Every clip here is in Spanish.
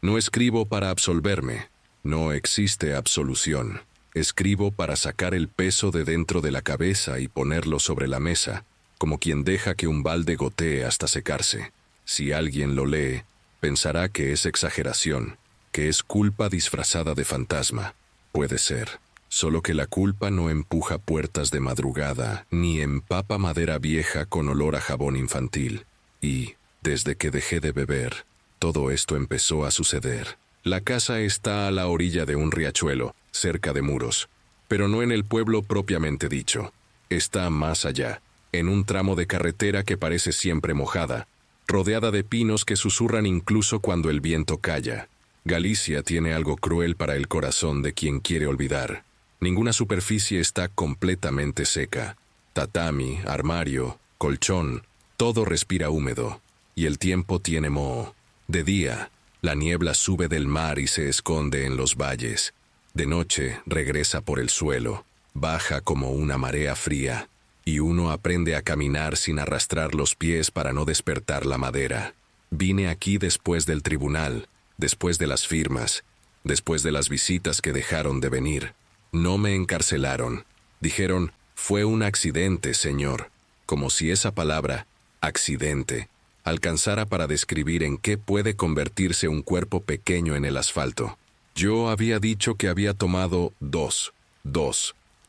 No escribo para absolverme. No existe absolución. Escribo para sacar el peso de dentro de la cabeza y ponerlo sobre la mesa, como quien deja que un balde gotee hasta secarse. Si alguien lo lee, pensará que es exageración, que es culpa disfrazada de fantasma. Puede ser. Solo que la culpa no empuja puertas de madrugada, ni empapa madera vieja con olor a jabón infantil. Y, desde que dejé de beber, todo esto empezó a suceder. La casa está a la orilla de un riachuelo, cerca de muros, pero no en el pueblo propiamente dicho. Está más allá, en un tramo de carretera que parece siempre mojada, rodeada de pinos que susurran incluso cuando el viento calla. Galicia tiene algo cruel para el corazón de quien quiere olvidar. Ninguna superficie está completamente seca. Tatami, armario, colchón, todo respira húmedo. Y el tiempo tiene moho. De día, la niebla sube del mar y se esconde en los valles. De noche, regresa por el suelo, baja como una marea fría, y uno aprende a caminar sin arrastrar los pies para no despertar la madera. Vine aquí después del tribunal, después de las firmas, después de las visitas que dejaron de venir. No me encarcelaron. Dijeron, fue un accidente, señor. Como si esa palabra, accidente, alcanzara para describir en qué puede convertirse un cuerpo pequeño en el asfalto. Yo había dicho que había tomado dos.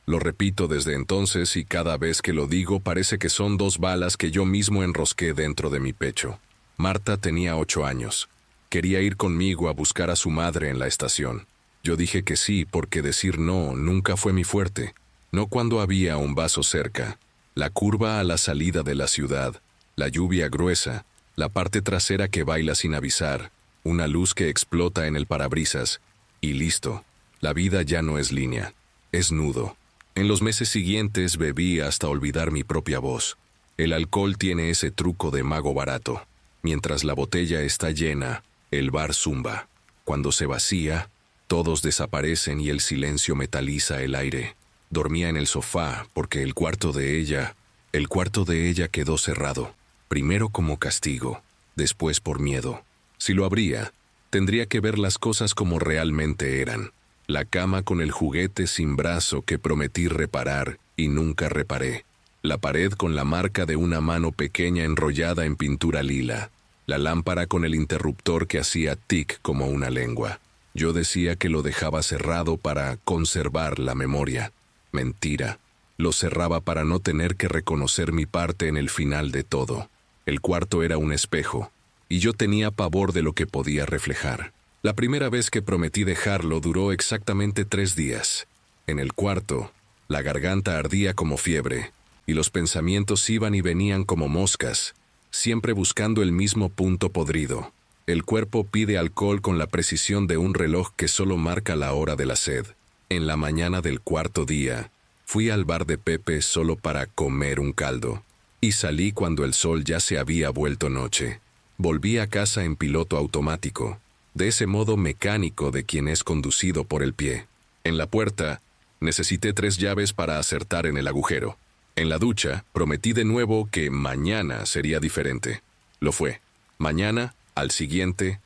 Lo repito desde entonces y cada vez que lo digo parece que son 2 balas que yo mismo enrosqué dentro de mi pecho. Marta tenía 8 años. Quería ir conmigo a buscar a su madre en la estación. Yo dije que sí porque decir no nunca fue mi fuerte. No cuando había un vaso cerca. La curva a la salida de la ciudad, la lluvia gruesa, la parte trasera que baila sin avisar, una luz que explota en el parabrisas, y listo. La vida ya no es línea, es nudo. En los meses siguientes bebí hasta olvidar mi propia voz. El alcohol tiene ese truco de mago barato. Mientras la botella está llena, el bar zumba. Cuando se vacía, todos desaparecen y el silencio metaliza el aire. Dormía en el sofá porque el cuarto de ella quedó cerrado. Primero como castigo, después por miedo. Si lo abría, tendría que ver las cosas como realmente eran. La cama con el juguete sin brazo que prometí reparar y nunca reparé. La pared con la marca de una mano pequeña enrollada en pintura lila. La lámpara con el interruptor que hacía tic como una lengua. Yo decía que lo dejaba cerrado para conservar la memoria. Mentira. Lo cerraba para no tener que reconocer mi parte en el final de todo. El cuarto era un espejo, y yo tenía pavor de lo que podía reflejar. La primera vez que prometí dejarlo duró exactamente 3 días. En el cuarto, la garganta ardía como fiebre, y los pensamientos iban y venían como moscas, siempre buscando el mismo punto podrido. El cuerpo pide alcohol con la precisión de un reloj que solo marca la hora de la sed. En la mañana del 4.º día, fui al bar de Pepe solo para comer un caldo, y salí cuando el sol ya se había vuelto noche. Volví a casa en piloto automático, de ese modo mecánico de quien es conducido por el pie. En la puerta, necesité 3 llaves para acertar en el agujero. En la ducha, prometí de nuevo que mañana sería diferente. Lo fue. Mañana, al siguiente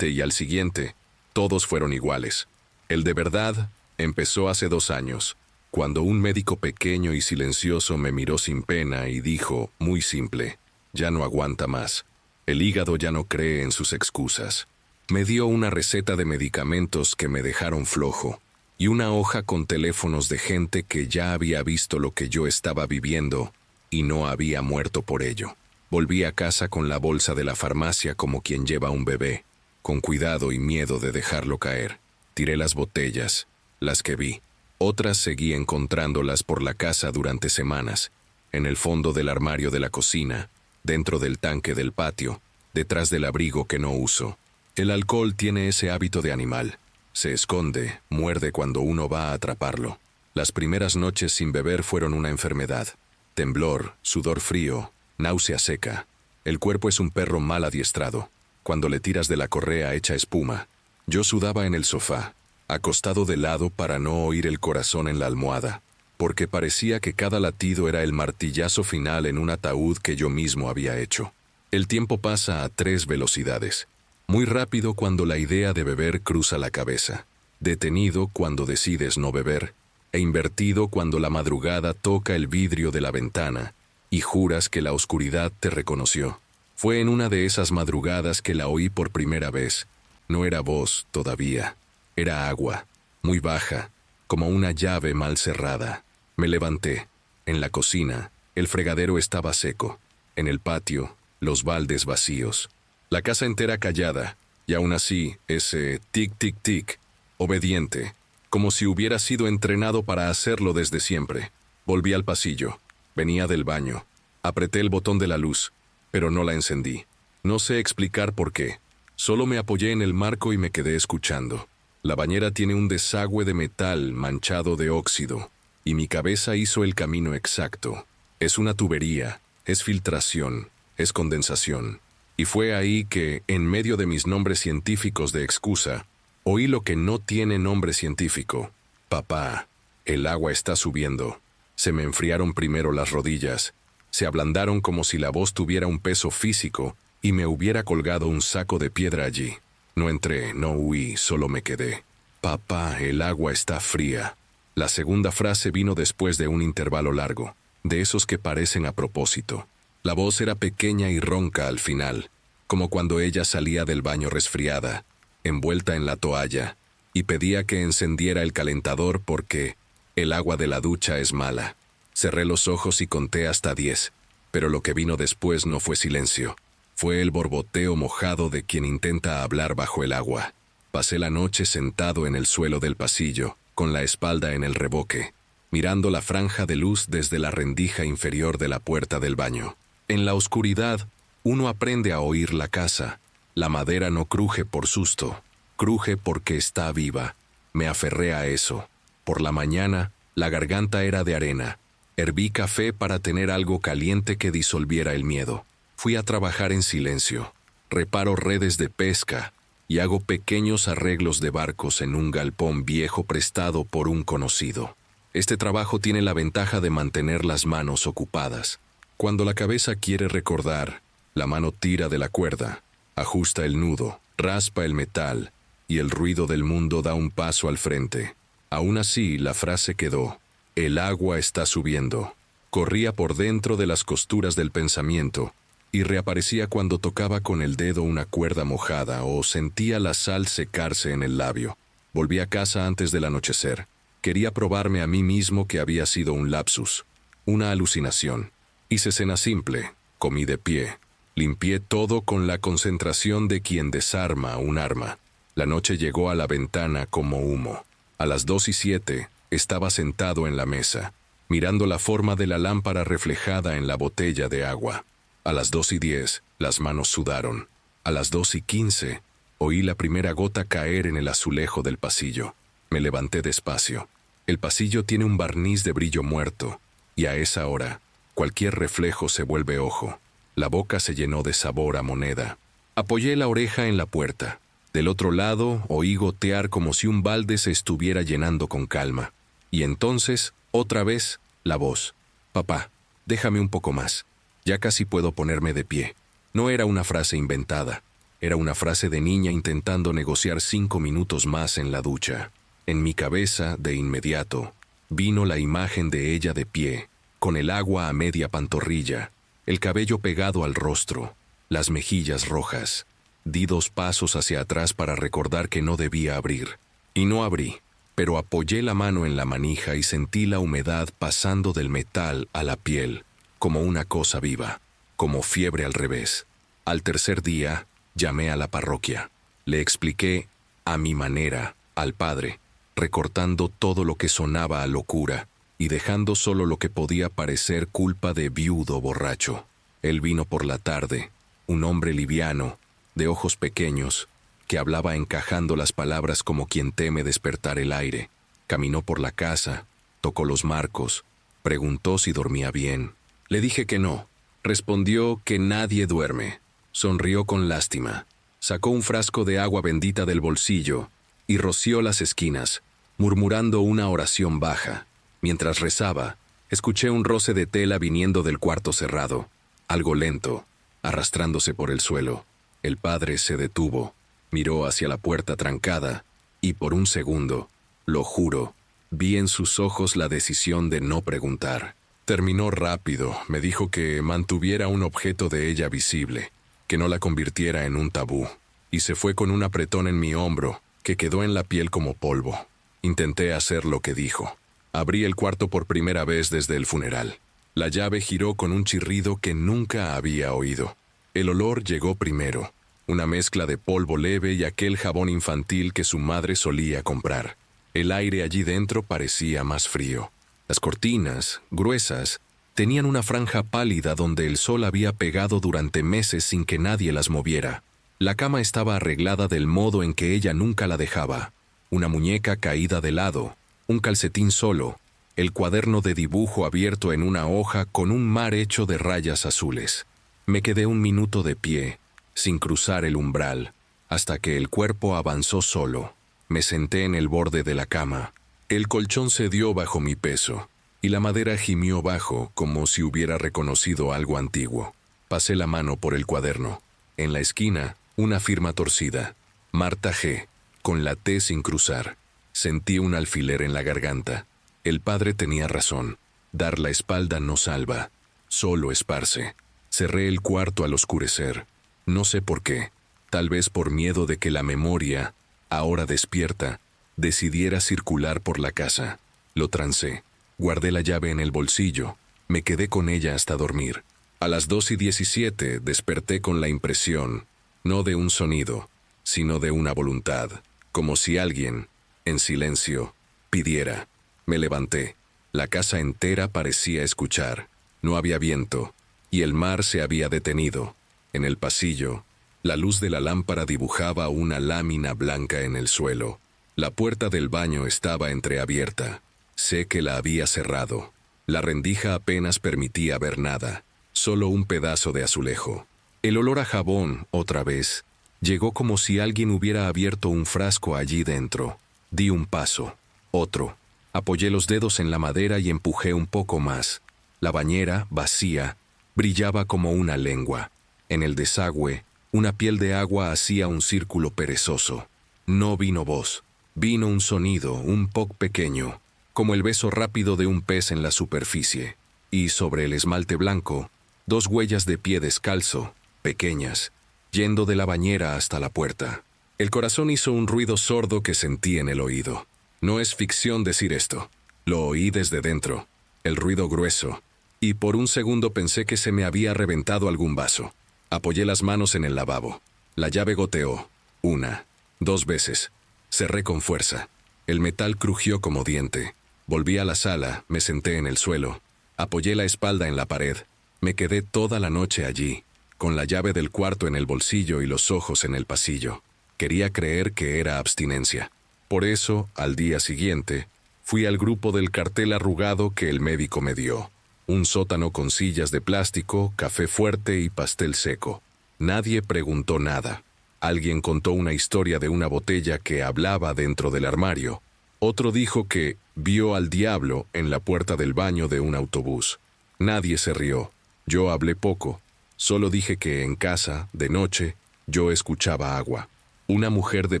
y al siguiente, todos fueron iguales. El de verdad empezó hace 2 años, cuando un médico pequeño y silencioso me miró sin pena y dijo, muy simple, ya no aguanta más. El hígado ya no cree en sus excusas. Me dio una receta de medicamentos que me dejaron flojo, y una hoja con teléfonos de gente que ya había visto lo que yo estaba viviendo y no había muerto por ello. Volví a casa con la bolsa de la farmacia como quien lleva un bebé, con cuidado y miedo de dejarlo caer. Tiré las botellas, las que vi. Otras seguí encontrándolas por la casa durante semanas, en el fondo del armario de la cocina, dentro del tanque del patio, detrás del abrigo que no uso. El alcohol tiene ese hábito de animal. Se esconde, muerde cuando uno va a atraparlo. Las primeras noches sin beber fueron una enfermedad. Temblor, sudor frío, náusea seca. El cuerpo es un perro mal adiestrado. Cuando le tiras de la correa echa espuma. Yo sudaba en el sofá, acostado de lado para no oír el corazón en la almohada, porque parecía que cada latido era el martillazo final en un ataúd que yo mismo había hecho. El tiempo pasa a 3 velocidades. Muy rápido cuando la idea de beber cruza la cabeza, detenido cuando decides no beber, e invertido cuando la madrugada toca el vidrio de la ventana y juras que la oscuridad te reconoció. Fue en una de esas madrugadas que la oí por primera vez. No era voz todavía, era agua, muy baja, como una llave mal cerrada. Me levanté. En la cocina, el fregadero estaba seco. En el patio, los baldes vacíos. La casa entera callada, y aún así, ese tic-tic-tic, obediente, como si hubiera sido entrenado para hacerlo desde siempre. Volví al pasillo. Venía del baño. Apreté el botón de la luz, pero no la encendí. No sé explicar por qué. Solo me apoyé en el marco y me quedé escuchando. La bañera tiene un desagüe de metal manchado de óxido, y mi cabeza hizo el camino exacto. Es una tubería, es filtración, es condensación. Y fue ahí que, en medio de mis nombres científicos de excusa, oí lo que no tiene nombre científico. Papá, el agua está subiendo. Se me enfriaron primero las rodillas. Se ablandaron como si la voz tuviera un peso físico y me hubiera colgado un saco de piedra allí. No entré, no huí, solo me quedé. Papá, el agua está fría. La segunda frase vino después de un intervalo largo, de esos que parecen a propósito. La voz era pequeña y ronca al final, como cuando ella salía del baño resfriada, envuelta en la toalla, y pedía que encendiera el calentador porque el agua de la ducha es mala. Cerré los ojos y conté hasta 10, pero lo que vino después no fue silencio. Fue el borboteo mojado de quien intenta hablar bajo el agua. Pasé la noche sentado en el suelo del pasillo, con la espalda en el revoque, mirando la franja de luz desde la rendija inferior de la puerta del baño. En la oscuridad, uno aprende a oír la casa. La madera no cruje por susto, cruje porque está viva. Me aferré a eso. Por la mañana, la garganta era de arena. Herví café para tener algo caliente que disolviera el miedo. Fui a trabajar en silencio. Reparo redes de pesca y hago pequeños arreglos de barcos en un galpón viejo prestado por un conocido. Este trabajo tiene la ventaja de mantener las manos ocupadas. Cuando la cabeza quiere recordar, la mano tira de la cuerda, ajusta el nudo, raspa el metal, y el ruido del mundo da un paso al frente. Aún así, la frase quedó: el agua está subiendo. Corría por dentro de las costuras del pensamiento, y reaparecía cuando tocaba con el dedo una cuerda mojada o sentía la sal secarse en el labio. Volví a casa antes del anochecer. Quería probarme a mí mismo que había sido un lapsus, una alucinación. Hice cena simple, comí de pie. Limpié todo con la concentración de quien desarma un arma. La noche llegó a la ventana como humo. A las 2:07 estaba sentado en la mesa, mirando la forma de la lámpara reflejada en la botella de agua. A las 2:10 las manos sudaron. A las 2:15 oí la primera gota caer en el azulejo del pasillo. Me levanté despacio. El pasillo tiene un barniz de brillo muerto, y a esa hora, cualquier reflejo se vuelve ojo. La boca se llenó de sabor a moneda. Apoyé la oreja en la puerta. Del otro lado oí gotear como si un balde se estuviera llenando con calma. Y entonces, otra vez, la voz. Papá, déjame un poco más. Ya casi puedo ponerme de pie. No era una frase inventada. Era una frase de niña intentando negociar 5 minutos más en la ducha. En mi cabeza, de inmediato, vino la imagen de ella de pie, con el agua a media pantorrilla, el cabello pegado al rostro, las mejillas rojas. Di 2 pasos hacia atrás para recordar que no debía abrir. Y no abrí, pero apoyé la mano en la manija y sentí la humedad pasando del metal a la piel, como una cosa viva, como fiebre al revés. Al tercer día, llamé a la parroquia. Le expliqué, a mi manera, al padre, recortando todo lo que sonaba a locura y dejando solo lo que podía parecer culpa de viudo borracho. Él vino por la tarde, un hombre liviano, de ojos pequeños, que hablaba encajando las palabras como quien teme despertar el aire. Caminó por la casa, tocó los marcos, preguntó si dormía bien. Le dije que no. Respondió que nadie duerme. Sonrió con lástima. Sacó un frasco de agua bendita del bolsillo y roció las esquinas, murmurando una oración baja. Mientras rezaba, escuché un roce de tela viniendo del cuarto cerrado, algo lento, arrastrándose por el suelo. El padre se detuvo. Miró hacia la puerta trancada, y por un segundo, lo juro, vi en sus ojos la decisión de no preguntar. Terminó rápido, me dijo que mantuviera un objeto de ella visible, que no la convirtiera en un tabú, y se fue con un apretón en mi hombro, que quedó en la piel como polvo. Intenté hacer lo que dijo. Abrí el cuarto por primera vez desde el funeral. La llave giró con un chirrido que nunca había oído. El olor llegó primero, una mezcla de polvo leve y aquel jabón infantil que su madre solía comprar. El aire allí dentro parecía más frío. Las cortinas, gruesas, tenían una franja pálida donde el sol había pegado durante meses sin que nadie las moviera. La cama estaba arreglada del modo en que ella nunca la dejaba. Una muñeca caída de lado, un calcetín solo, el cuaderno de dibujo abierto en una hoja con un mar hecho de rayas azules. Me quedé un minuto de pie, sin cruzar el umbral, hasta que el cuerpo avanzó solo. Me senté en el borde de la cama. El colchón cedió bajo mi peso, y la madera gimió bajo como si hubiera reconocido algo antiguo. Pasé la mano por el cuaderno. En la esquina, una firma torcida. Marta G., con la T sin cruzar. Sentí un alfiler en la garganta. El padre tenía razón. Dar la espalda no salva, solo esparce. Cerré el cuarto al oscurecer. No sé por qué. Tal vez por miedo de que la memoria, ahora despierta, decidiera circular por la casa. Lo trancé. Guardé la llave en el bolsillo. Me quedé con ella hasta dormir. A las 2:17 desperté con la impresión, no de un sonido, sino de una voluntad, como si alguien, en silencio, pidiera. Me levanté. La casa entera parecía escuchar. No había viento, y el mar se había detenido. En el pasillo, la luz de la lámpara dibujaba una lámina blanca en el suelo. La puerta del baño estaba entreabierta. Sé que la había cerrado. La rendija apenas permitía ver nada, solo un pedazo de azulejo. El olor a jabón, otra vez, llegó como si alguien hubiera abierto un frasco allí dentro. Di un paso, otro. Apoyé los dedos en la madera y empujé un poco más. La bañera, vacía, brillaba como una lengua. En el desagüe, una piel de agua hacía un círculo perezoso. No vino voz. Vino un sonido, un poc pequeño, como el beso rápido de un pez en la superficie. Y sobre el esmalte blanco, 2 huellas de pie descalzo, pequeñas, yendo de la bañera hasta la puerta. El corazón hizo un ruido sordo que sentí en el oído. No es ficción decir esto. Lo oí desde dentro, el ruido grueso, y por un segundo pensé que se me había reventado algún vaso. Apoyé las manos en el lavabo. La llave goteó. 1, 2 veces. Cerré con fuerza. El metal crujió como diente. Volví a la sala, me senté en el suelo. Apoyé la espalda en la pared. Me quedé toda la noche allí, con la llave del cuarto en el bolsillo y los ojos en el pasillo. Quería creer que era abstinencia. Por eso, al día siguiente, fui al grupo del cartel arrugado que el médico me dio. Un sótano con sillas de plástico, café fuerte y pastel seco. Nadie preguntó nada. Alguien contó una historia de una botella que hablaba dentro del armario. Otro dijo que vio al diablo en la puerta del baño de un autobús. Nadie se rió. Yo hablé poco. Solo dije que en casa, de noche, yo escuchaba agua. Una mujer de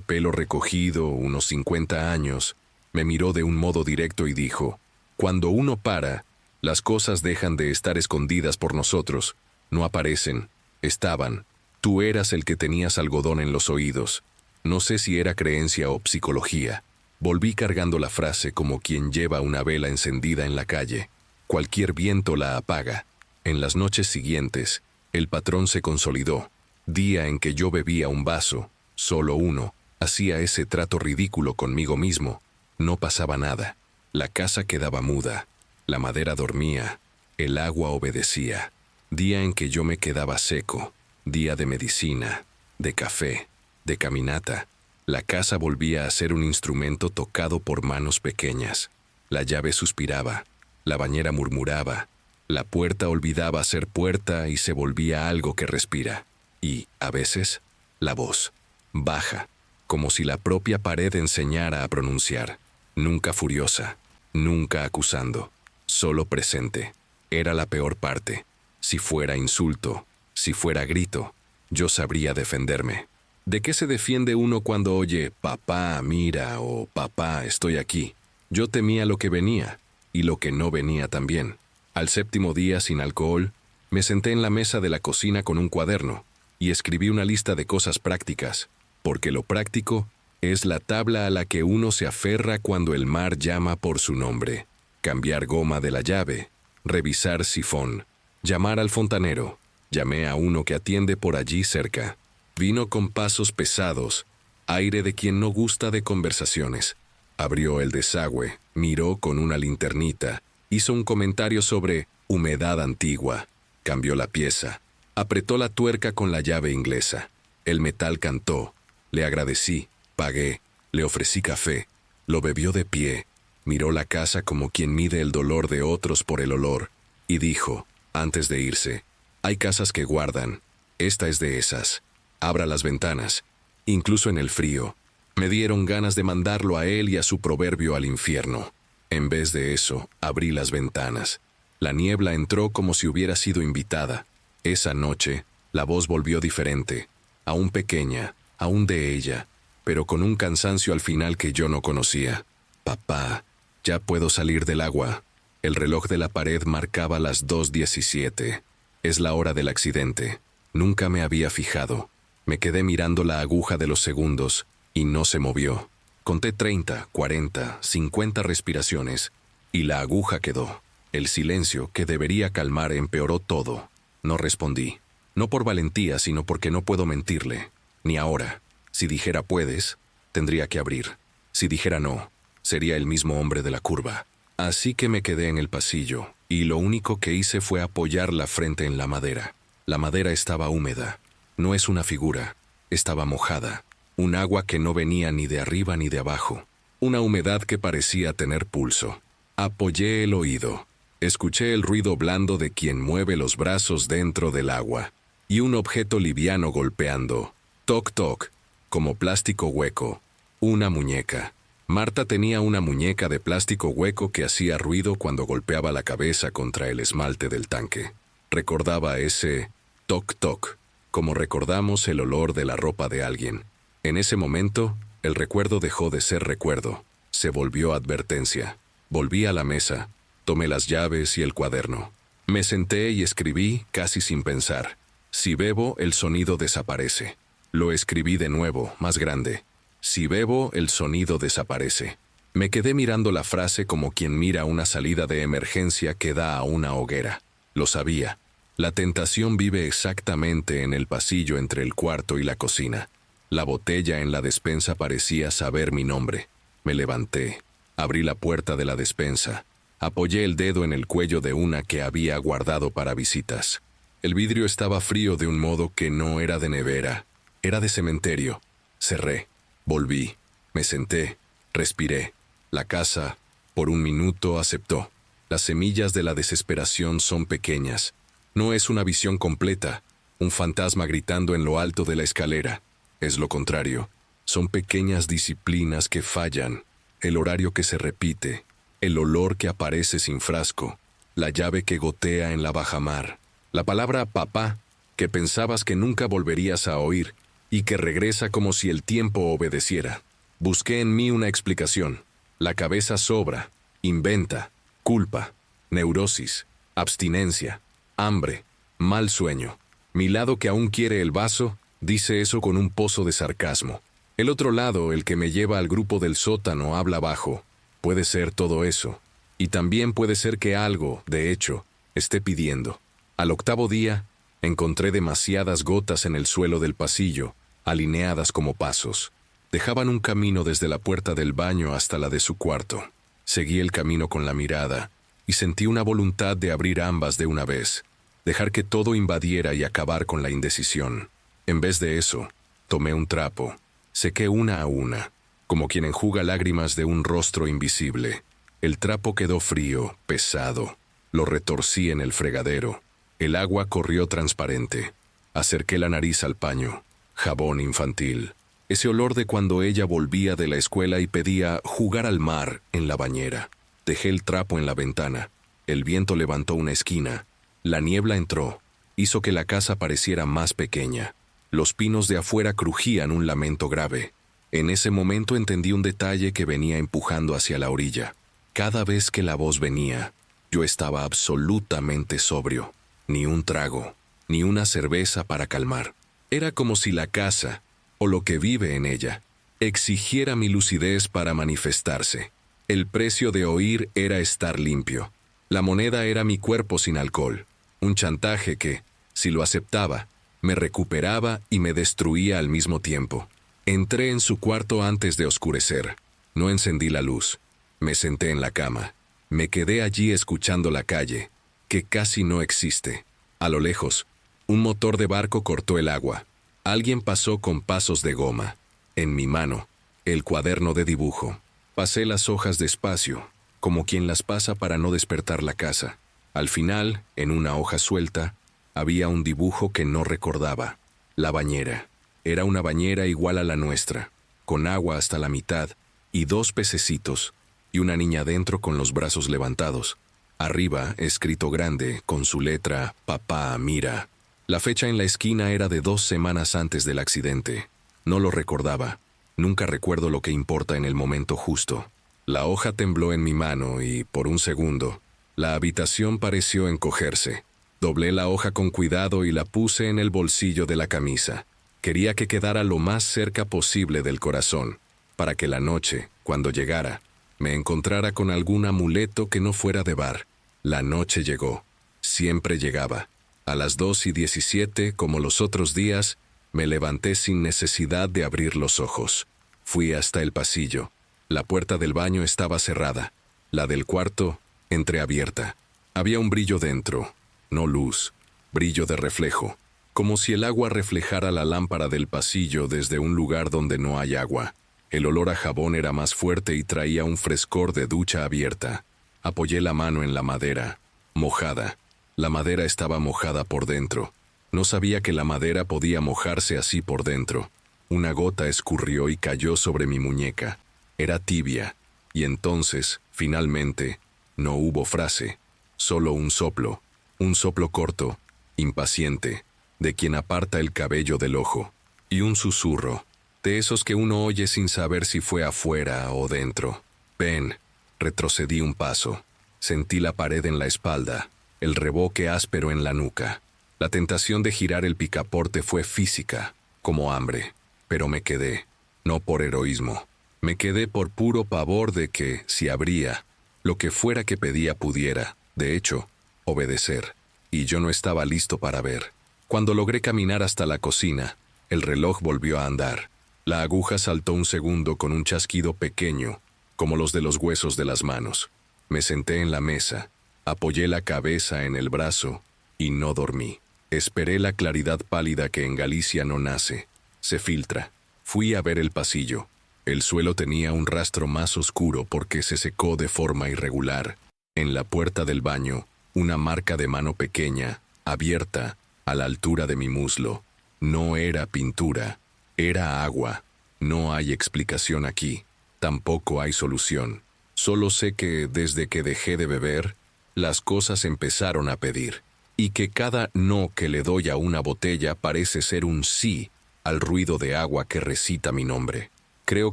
pelo recogido, unos 50 años, me miró de un modo directo y dijo: «Cuando uno para, las cosas dejan de estar escondidas por nosotros. No aparecen. Estaban. Tú eras el que tenías algodón en los oídos». No sé si era creencia o psicología. Volví cargando la frase como quien lleva una vela encendida en la calle. Cualquier viento la apaga. En las noches siguientes, el patrón se consolidó. Día en que yo bebía un vaso, solo uno, hacía ese trato ridículo conmigo mismo. No pasaba nada. La casa quedaba muda. La madera dormía. El agua obedecía. Día en que yo me quedaba seco. Día de medicina, de café, de caminata. La casa volvía a ser un instrumento tocado por manos pequeñas. La llave suspiraba. La bañera murmuraba. La puerta olvidaba ser puerta y se volvía algo que respira. Y, a veces, la voz, baja, como si la propia pared enseñara a pronunciar. Nunca furiosa, nunca acusando, solo presente. Era la peor parte. Si fuera insulto, si fuera grito, yo sabría defenderme. ¿De qué se defiende uno cuando oye papá, mira o papá, estoy aquí? Yo temía lo que venía y lo que no venía también. Al séptimo día, sin alcohol, me senté en la mesa de la cocina con un cuaderno y escribí una lista de cosas prácticas, porque lo práctico es la tabla a la que uno se aferra cuando el mar llama por su nombre. Cambiar goma de la llave, revisar sifón, llamar al fontanero. Llamé a uno que atiende por allí cerca. Vino con pasos pesados, aire de quien no gusta de conversaciones. Abrió el desagüe, miró con una linternita, hizo un comentario sobre humedad antigua, cambió la pieza, apretó la tuerca con la llave inglesa. El metal cantó, le agradecí, pagué, le ofrecí café, lo bebió de pie, miró la casa como quien mide el dolor de otros por el olor, y dijo, antes de irse, hay casas que guardan, esta es de esas. Abra las ventanas, incluso en el frío. Me dieron ganas de mandarlo a él y a su proverbio al infierno. En vez de eso, abrí las ventanas. La niebla entró como si hubiera sido invitada. Esa noche, la voz volvió diferente, aún pequeña, aún de ella, pero con un cansancio al final que yo no conocía. Papá, ya puedo salir del agua. El reloj de la pared marcaba las 2:17. Es la hora del accidente. Nunca me había fijado. Me quedé mirando la aguja de los segundos y no se movió. Conté 30, 40, 50 respiraciones y la aguja quedó. El silencio, que debería calmar, empeoró todo. No respondí. No por valentía, sino porque no puedo mentirle. Ni ahora. Si dijera puedes, tendría que abrir. Si dijera no, sería el mismo hombre de la curva. Así que me quedé en el pasillo y lo único que hice fue apoyar la frente en la madera. La madera estaba húmeda. No es una figura, estaba mojada, un agua que no venía ni de arriba ni de abajo, una humedad que parecía tener pulso. Apoyé el oído, escuché el ruido blando de quien mueve los brazos dentro del agua, y un objeto liviano golpeando, toc toc, como plástico hueco, una muñeca. Marta tenía una muñeca de plástico hueco que hacía ruido cuando golpeaba la cabeza contra el esmalte del tanque. Recordaba ese toc toc, como recordamos el olor de la ropa de alguien. En ese momento, el recuerdo dejó de ser recuerdo, se volvió advertencia. Volví a la mesa, tomé las llaves y el cuaderno. Me senté y escribí casi sin pensar. Si bebo, el sonido desaparece. Lo escribí de nuevo, más grande. Si bebo, el sonido desaparece. Me quedé mirando la frase como quien mira una salida de emergencia que da a una hoguera. Lo sabía. La tentación vive exactamente en el pasillo entre el cuarto y la cocina. La botella en la despensa parecía saber mi nombre. Me levanté, abrí la puerta de la despensa, apoyé el dedo en el cuello de una que había guardado para visitas. El vidrio estaba frío de un modo que no era de nevera, era de cementerio. Cerré, volví, me senté, respiré. La casa, por un minuto, aceptó. Las semillas de la desesperación son pequeñas. No es una visión completa, un fantasma gritando en lo alto de la escalera. Es lo contrario. Son pequeñas disciplinas que fallan, el horario que se repite, el olor que aparece sin frasco, la llave que gotea en la bajamar, la palabra papá que pensabas que nunca volverías a oír y que regresa como si el tiempo obedeciera. Busqué en mí una explicación. La cabeza sobra, inventa, culpa, neurosis, abstinencia, hambre, mal sueño. Mi lado que aún quiere el vaso, dice eso con un pozo de sarcasmo. El otro lado, el que me lleva al grupo del sótano, habla bajo. Puede ser todo eso. Y también puede ser que algo, de hecho, esté pidiendo. Al octavo día, encontré demasiadas gotas en el suelo del pasillo, alineadas como pasos. Dejaban un camino desde la puerta del baño hasta la de su cuarto. Seguí el camino con la mirada, y sentí una voluntad de abrir ambas de una vez. Dejar que todo invadiera y acabar con la indecisión. En vez de eso, tomé un trapo, sequé una a una, como quien enjuga lágrimas de un rostro invisible. El trapo quedó frío, pesado. Lo retorcí en el fregadero. El agua corrió transparente. Acerqué la nariz al paño. Jabón infantil. Ese olor de cuando ella volvía de la escuela y pedía jugar al mar en la bañera. Dejé el trapo en la ventana. El viento levantó una esquina. La niebla entró, hizo que la casa pareciera más pequeña. Los pinos de afuera crujían un lamento grave. En ese momento entendí un detalle que venía empujando hacia la orilla. Cada vez que la voz venía, yo estaba absolutamente sobrio. Ni un trago, ni una cerveza para calmar. Era como si la casa, o lo que vive en ella, exigiera mi lucidez para manifestarse. El precio de oír era estar limpio. La moneda era mi cuerpo sin alcohol. Un chantaje que, si lo aceptaba, me recuperaba y me destruía al mismo tiempo. Entré en su cuarto antes de oscurecer. No encendí la luz. Me senté en la cama. Me quedé allí escuchando la calle, que casi no existe. A lo lejos, un motor de barco cortó el agua. Alguien pasó con pasos de goma. En mi mano, el cuaderno de dibujo. Pasé las hojas despacio, como quien las pasa para no despertar la casa. Al final, en una hoja suelta, había un dibujo que no recordaba. La bañera. Era una bañera igual a la nuestra, con agua hasta la mitad, y 2 pececitos, y una niña dentro con los brazos levantados. Arriba, escrito grande, con su letra, papá, mira. La fecha en la esquina era de 2 semanas antes del accidente. No lo recordaba. Nunca recuerdo lo que importa en el momento justo. La hoja tembló en mi mano y, por un segundo, la habitación pareció encogerse. Doblé la hoja con cuidado y la puse en el bolsillo de la camisa. Quería que quedara lo más cerca posible del corazón, para que la noche, cuando llegara, me encontrara con algún amuleto que no fuera de bar. La noche llegó. Siempre llegaba. A las 2:17, como los otros días, me levanté sin necesidad de abrir los ojos. Fui hasta el pasillo. La puerta del baño estaba cerrada. La del cuarto, entreabierta. Había un brillo dentro. No luz. Brillo de reflejo. Como si el agua reflejara la lámpara del pasillo desde un lugar donde no hay agua. El olor a jabón era más fuerte y traía un frescor de ducha abierta. Apoyé la mano en la madera. Mojada. La madera estaba mojada por dentro. No sabía que la madera podía mojarse así por dentro. Una gota escurrió y cayó sobre mi muñeca. Era tibia. Y entonces, finalmente, no hubo frase. Solo un soplo. Un soplo corto, impaciente, de quien aparta el cabello del ojo. Y un susurro, de esos que uno oye sin saber si fue afuera o dentro. Ven. Retrocedí un paso. Sentí la pared en la espalda, el reboque áspero en la nuca. La tentación de girar el picaporte fue física, como hambre. Pero me quedé, no por heroísmo. Me quedé por puro pavor de que, si abría, lo que fuera que pedía pudiera, de hecho, obedecer. Y yo no estaba listo para ver. Cuando logré caminar hasta la cocina, el reloj volvió a andar. La aguja saltó un segundo con un chasquido pequeño, como los de los huesos de las manos. Me senté en la mesa, apoyé la cabeza en el brazo y no dormí. Esperé la claridad pálida que en Galicia no nace. Se filtra. Fui a ver el pasillo. El suelo tenía un rastro más oscuro porque se secó de forma irregular. En la puerta del baño, una marca de mano pequeña, abierta, a la altura de mi muslo. No era pintura, era agua. No hay explicación aquí. Tampoco hay solución. Solo sé que desde que dejé de beber, las cosas empezaron a pedir. Y que cada no que le doy a una botella parece ser un sí al ruido de agua que recita mi nombre. Creo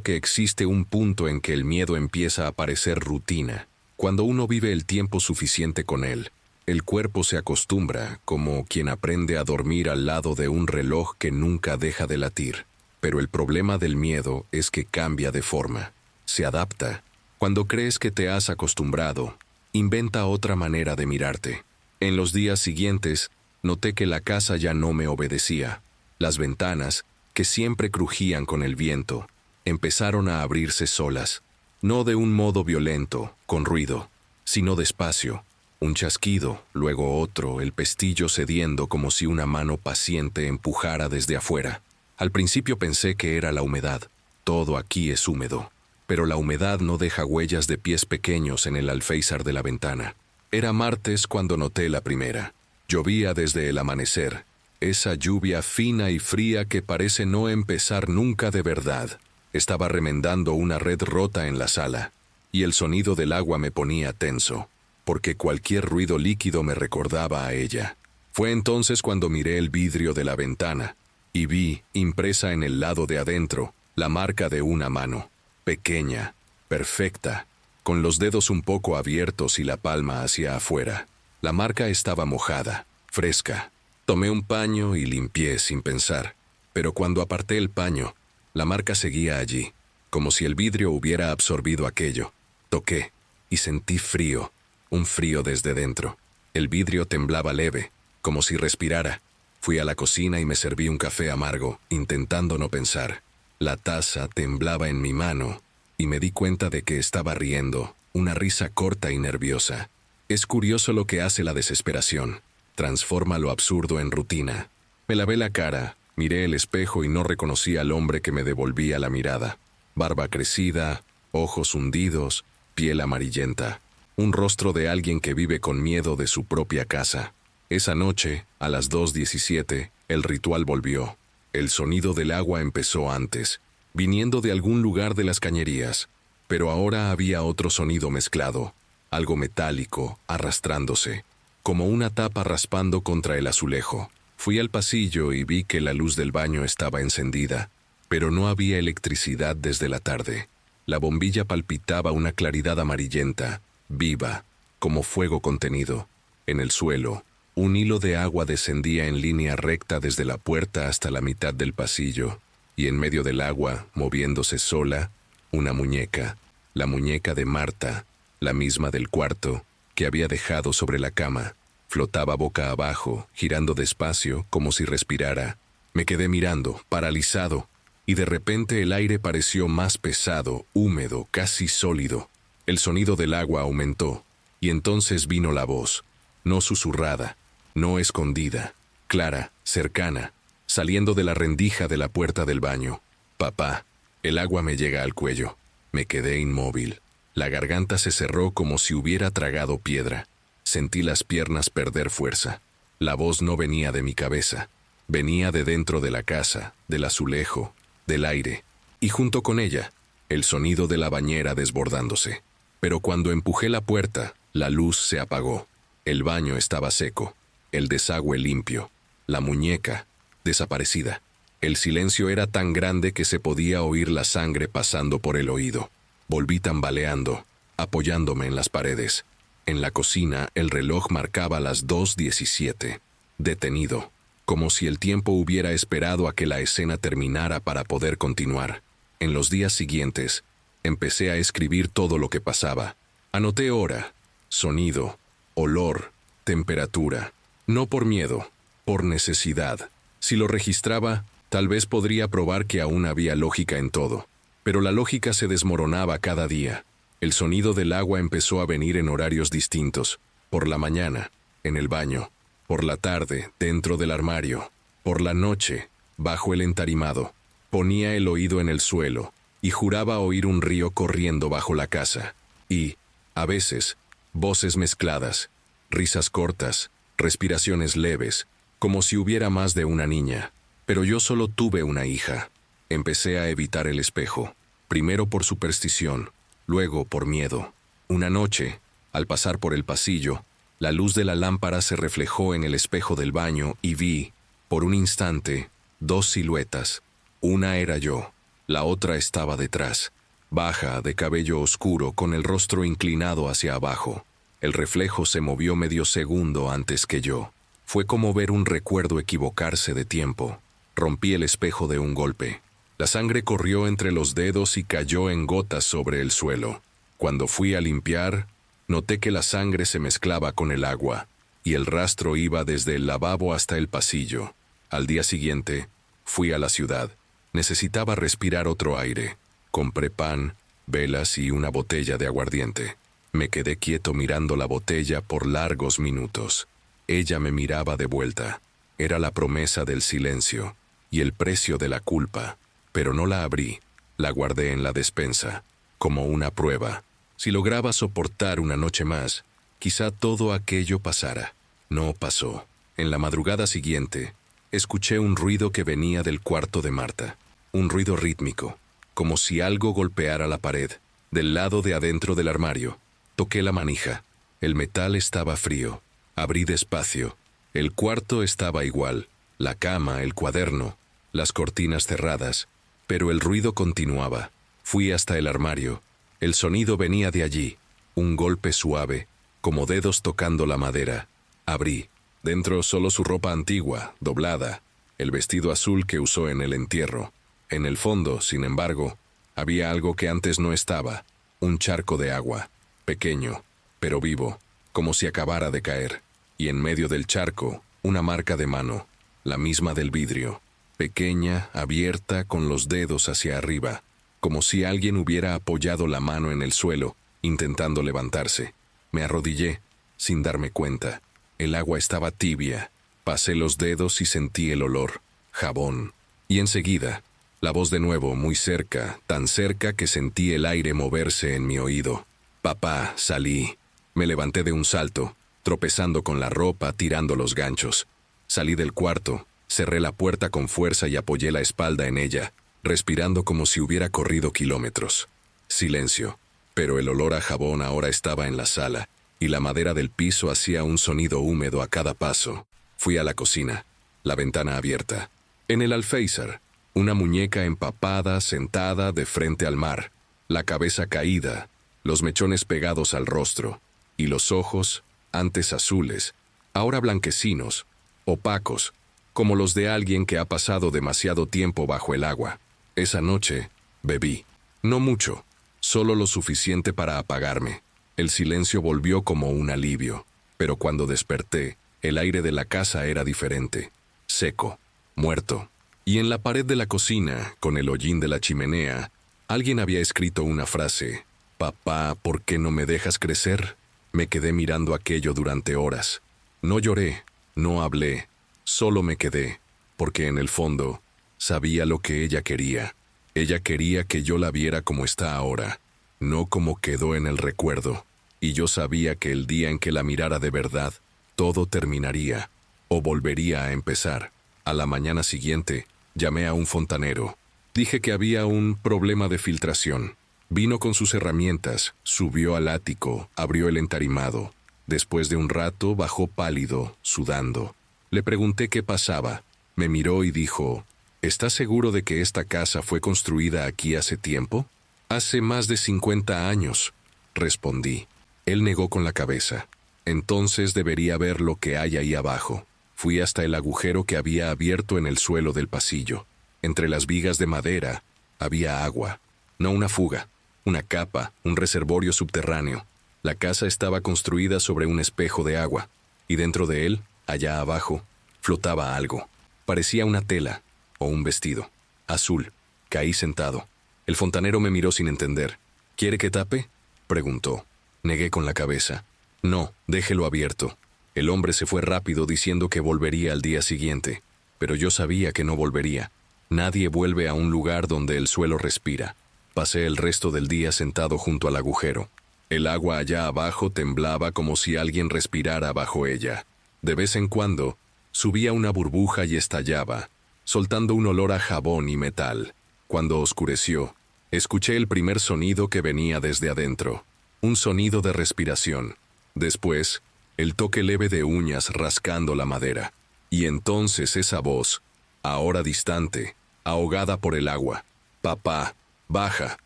que existe un punto en que el miedo empieza a parecer rutina. Cuando uno vive el tiempo suficiente con él, el cuerpo se acostumbra, como quien aprende a dormir al lado de un reloj que nunca deja de latir. Pero el problema del miedo es que cambia de forma. Se adapta. Cuando crees que te has acostumbrado, inventa otra manera de mirarte. En los días siguientes, noté que la casa ya no me obedecía. Las ventanas, que siempre crujían con el viento, empezaron a abrirse solas. No de un modo violento, con ruido, sino despacio. Un chasquido, luego otro, el pestillo cediendo como si una mano paciente empujara desde afuera. Al principio pensé que era la humedad. Todo aquí es húmedo. Pero la humedad no deja huellas de pies pequeños en el alféizar de la ventana. Era martes cuando noté la primera. Llovía desde el amanecer. Esa lluvia fina y fría que parece no empezar nunca de verdad. Estaba remendando una red rota en la sala. Y el sonido del agua me ponía tenso, porque cualquier ruido líquido me recordaba a ella. Fue entonces cuando miré el vidrio de la ventana, y vi, impresa en el lado de adentro, la marca de una mano, pequeña, perfecta, con los dedos un poco abiertos y la palma hacia afuera. La marca estaba mojada, fresca. Tomé un paño y limpié sin pensar, pero cuando aparté el paño, la marca seguía allí, como si el vidrio hubiera absorbido aquello. Toqué y sentí frío, un frío desde dentro. El vidrio temblaba leve, como si respirara. Fui a la cocina y me serví un café amargo, intentando no pensar. La taza temblaba en mi mano y me di cuenta de que estaba riendo, una risa corta y nerviosa. Es curioso lo que hace la desesperación. Transforma lo absurdo en rutina. Me lavé la cara, miré el espejo y no reconocí al hombre que me devolvía la mirada. Barba crecida, ojos hundidos, piel amarillenta. Un rostro de alguien que vive con miedo de su propia casa. Esa noche, a las 2:17, el ritual volvió. El sonido del agua empezó antes, viniendo de algún lugar de las cañerías, pero ahora había otro sonido mezclado, algo metálico, arrastrándose, como una tapa raspando contra el azulejo. Fui al pasillo y vi que la luz del baño estaba encendida, pero no había electricidad desde la tarde. La bombilla palpitaba una claridad amarillenta, viva, como fuego contenido. En el suelo, un hilo de agua descendía en línea recta desde la puerta hasta la mitad del pasillo, y en medio del agua, moviéndose sola, una muñeca, la muñeca de Marta, la misma del cuarto, que había dejado sobre la cama. Flotaba boca abajo, girando despacio, como si respirara. Me quedé mirando, paralizado, y de repente el aire pareció más pesado, húmedo, casi sólido. El sonido del agua aumentó, y entonces vino la voz, no susurrada, no escondida, clara, cercana, saliendo de la rendija de la puerta del baño. Papá, el agua me llega al cuello. Me quedé inmóvil. La garganta se cerró como si hubiera tragado piedra. Sentí las piernas perder fuerza. La voz no venía de mi cabeza. Venía de dentro de la casa, del azulejo, del aire. Y junto con ella, el sonido de la bañera desbordándose. Pero cuando empujé la puerta, la luz se apagó. El baño estaba seco. El desagüe limpio. La muñeca, desaparecida. El silencio era tan grande que se podía oír la sangre pasando por el oído. Volví tambaleando, apoyándome en las paredes. En la cocina, el reloj marcaba las 2:17. Detenido, como si el tiempo hubiera esperado a que la escena terminara para poder continuar. En los días siguientes, empecé a escribir todo lo que pasaba. Anoté hora, sonido, olor, temperatura. No por miedo, por necesidad. Si lo registraba, tal vez podría probar que aún había lógica en todo. Pero la lógica se desmoronaba cada día. El sonido del agua empezó a venir en horarios distintos. Por la mañana, en el baño. Por la tarde, dentro del armario. Por la noche, bajo el entarimado. Ponía el oído en el suelo y juraba oír un río corriendo bajo la casa. Y, a veces, voces mezcladas, risas cortas, respiraciones leves, como si hubiera más de una niña. Pero yo solo tuve una hija. Empecé a evitar el espejo, primero por superstición, luego por miedo. Una noche, al pasar por el pasillo, la luz de la lámpara se reflejó en el espejo del baño y vi, por un instante, dos siluetas. Una era yo, la otra estaba detrás, baja, de cabello oscuro, con el rostro inclinado hacia abajo. El reflejo se movió medio segundo antes que yo. Fue como ver un recuerdo equivocarse de tiempo. Rompí el espejo de un golpe. La sangre corrió entre los dedos y cayó en gotas sobre el suelo. Cuando fui a limpiar, noté que la sangre se mezclaba con el agua, y el rastro iba desde el lavabo hasta el pasillo. Al día siguiente, fui a la ciudad. Necesitaba respirar otro aire. Compré pan, velas y una botella de aguardiente. Me quedé quieto mirando la botella por largos minutos. Ella me miraba de vuelta. Era la promesa del silencio y el precio de la culpa. Pero no la abrí. La guardé en la despensa, como una prueba. Si lograba soportar una noche más, quizá todo aquello pasara. No pasó. En la madrugada siguiente, escuché un ruido que venía del cuarto de Marta. Un ruido rítmico, como si algo golpeara la pared, del lado de adentro del armario. Toqué la manija. El metal estaba frío. Abrí despacio. El cuarto estaba igual. La cama, el cuaderno, las cortinas cerradas, pero el ruido continuaba. Fui hasta el armario. El sonido venía de allí, un golpe suave, como dedos tocando la madera. Abrí. Dentro solo su ropa antigua, doblada, el vestido azul que usó en el entierro. En el fondo, sin embargo, había algo que antes no estaba, un charco de agua, pequeño, pero vivo, como si acabara de caer, y en medio del charco, una marca de mano, la misma del vidrio, pequeña, abierta, con los dedos hacia arriba, como si alguien hubiera apoyado la mano en el suelo, intentando levantarse. Me arrodillé, sin darme cuenta. El agua estaba tibia. Pasé los dedos y sentí el olor, jabón. Y enseguida, la voz de nuevo, muy cerca, tan cerca que sentí el aire moverse en mi oído. Papá, salí. Me levanté de un salto, tropezando con la ropa, tirando los ganchos. Salí del cuarto, cerré la puerta con fuerza y apoyé la espalda en ella, respirando como si hubiera corrido kilómetros. Silencio, pero el olor a jabón ahora estaba en la sala, y la madera del piso hacía un sonido húmedo a cada paso. Fui a la cocina, la ventana abierta. En el alféizar, una muñeca empapada sentada de frente al mar, la cabeza caída, los mechones pegados al rostro, y los ojos, antes azules, ahora blanquecinos, opacos, como los de alguien que ha pasado demasiado tiempo bajo el agua. Esa noche, bebí. No mucho, solo lo suficiente para apagarme. El silencio volvió como un alivio, pero cuando desperté, el aire de la casa era diferente, seco, muerto. Y en la pared de la cocina, con el hollín de la chimenea, alguien había escrito una frase: «Papá, ¿por qué no me dejas crecer?». Me quedé mirando aquello durante horas. No lloré, no hablé, solo me quedé, porque en el fondo sabía lo que ella quería. Ella quería que yo la viera como está ahora, no como quedó en el recuerdo, y yo sabía que el día en que la mirara de verdad, todo terminaría, o volvería a empezar. A la mañana siguiente, llamé a un fontanero. Dije que había un problema de filtración. Vino con sus herramientas, subió al ático, abrió el entarimado. Después de un rato, bajó pálido, sudando. Le pregunté qué pasaba. Me miró y dijo: «¿Estás seguro de que esta casa fue construida aquí hace tiempo?». «Hace más de 50 años», respondí. Él negó con la cabeza. «Entonces debería ver lo que hay ahí abajo». Fui hasta el agujero que había abierto en el suelo del pasillo. Entre las vigas de madera había agua. No una fuga, una capa, un reservorio subterráneo. La casa estaba construida sobre un espejo de agua, y dentro de él, allá abajo, flotaba algo. Parecía una tela o un vestido. Azul. Caí sentado. El fontanero me miró sin entender. «¿Quiere que tape?», preguntó. Negué con la cabeza. «No, déjelo abierto». El hombre se fue rápido diciendo que volvería al día siguiente, pero yo sabía que no volvería. Nadie vuelve a un lugar donde el suelo respira. Pasé el resto del día sentado junto al agujero. El agua allá abajo temblaba como si alguien respirara bajo ella. De vez en cuando, subía una burbuja y estallaba, soltando un olor a jabón y metal. Cuando oscureció, escuché el primer sonido que venía desde adentro. Un sonido de respiración. Después, el toque leve de uñas rascando la madera. Y entonces esa voz, ahora distante, ahogada por el agua. «Papá, baja».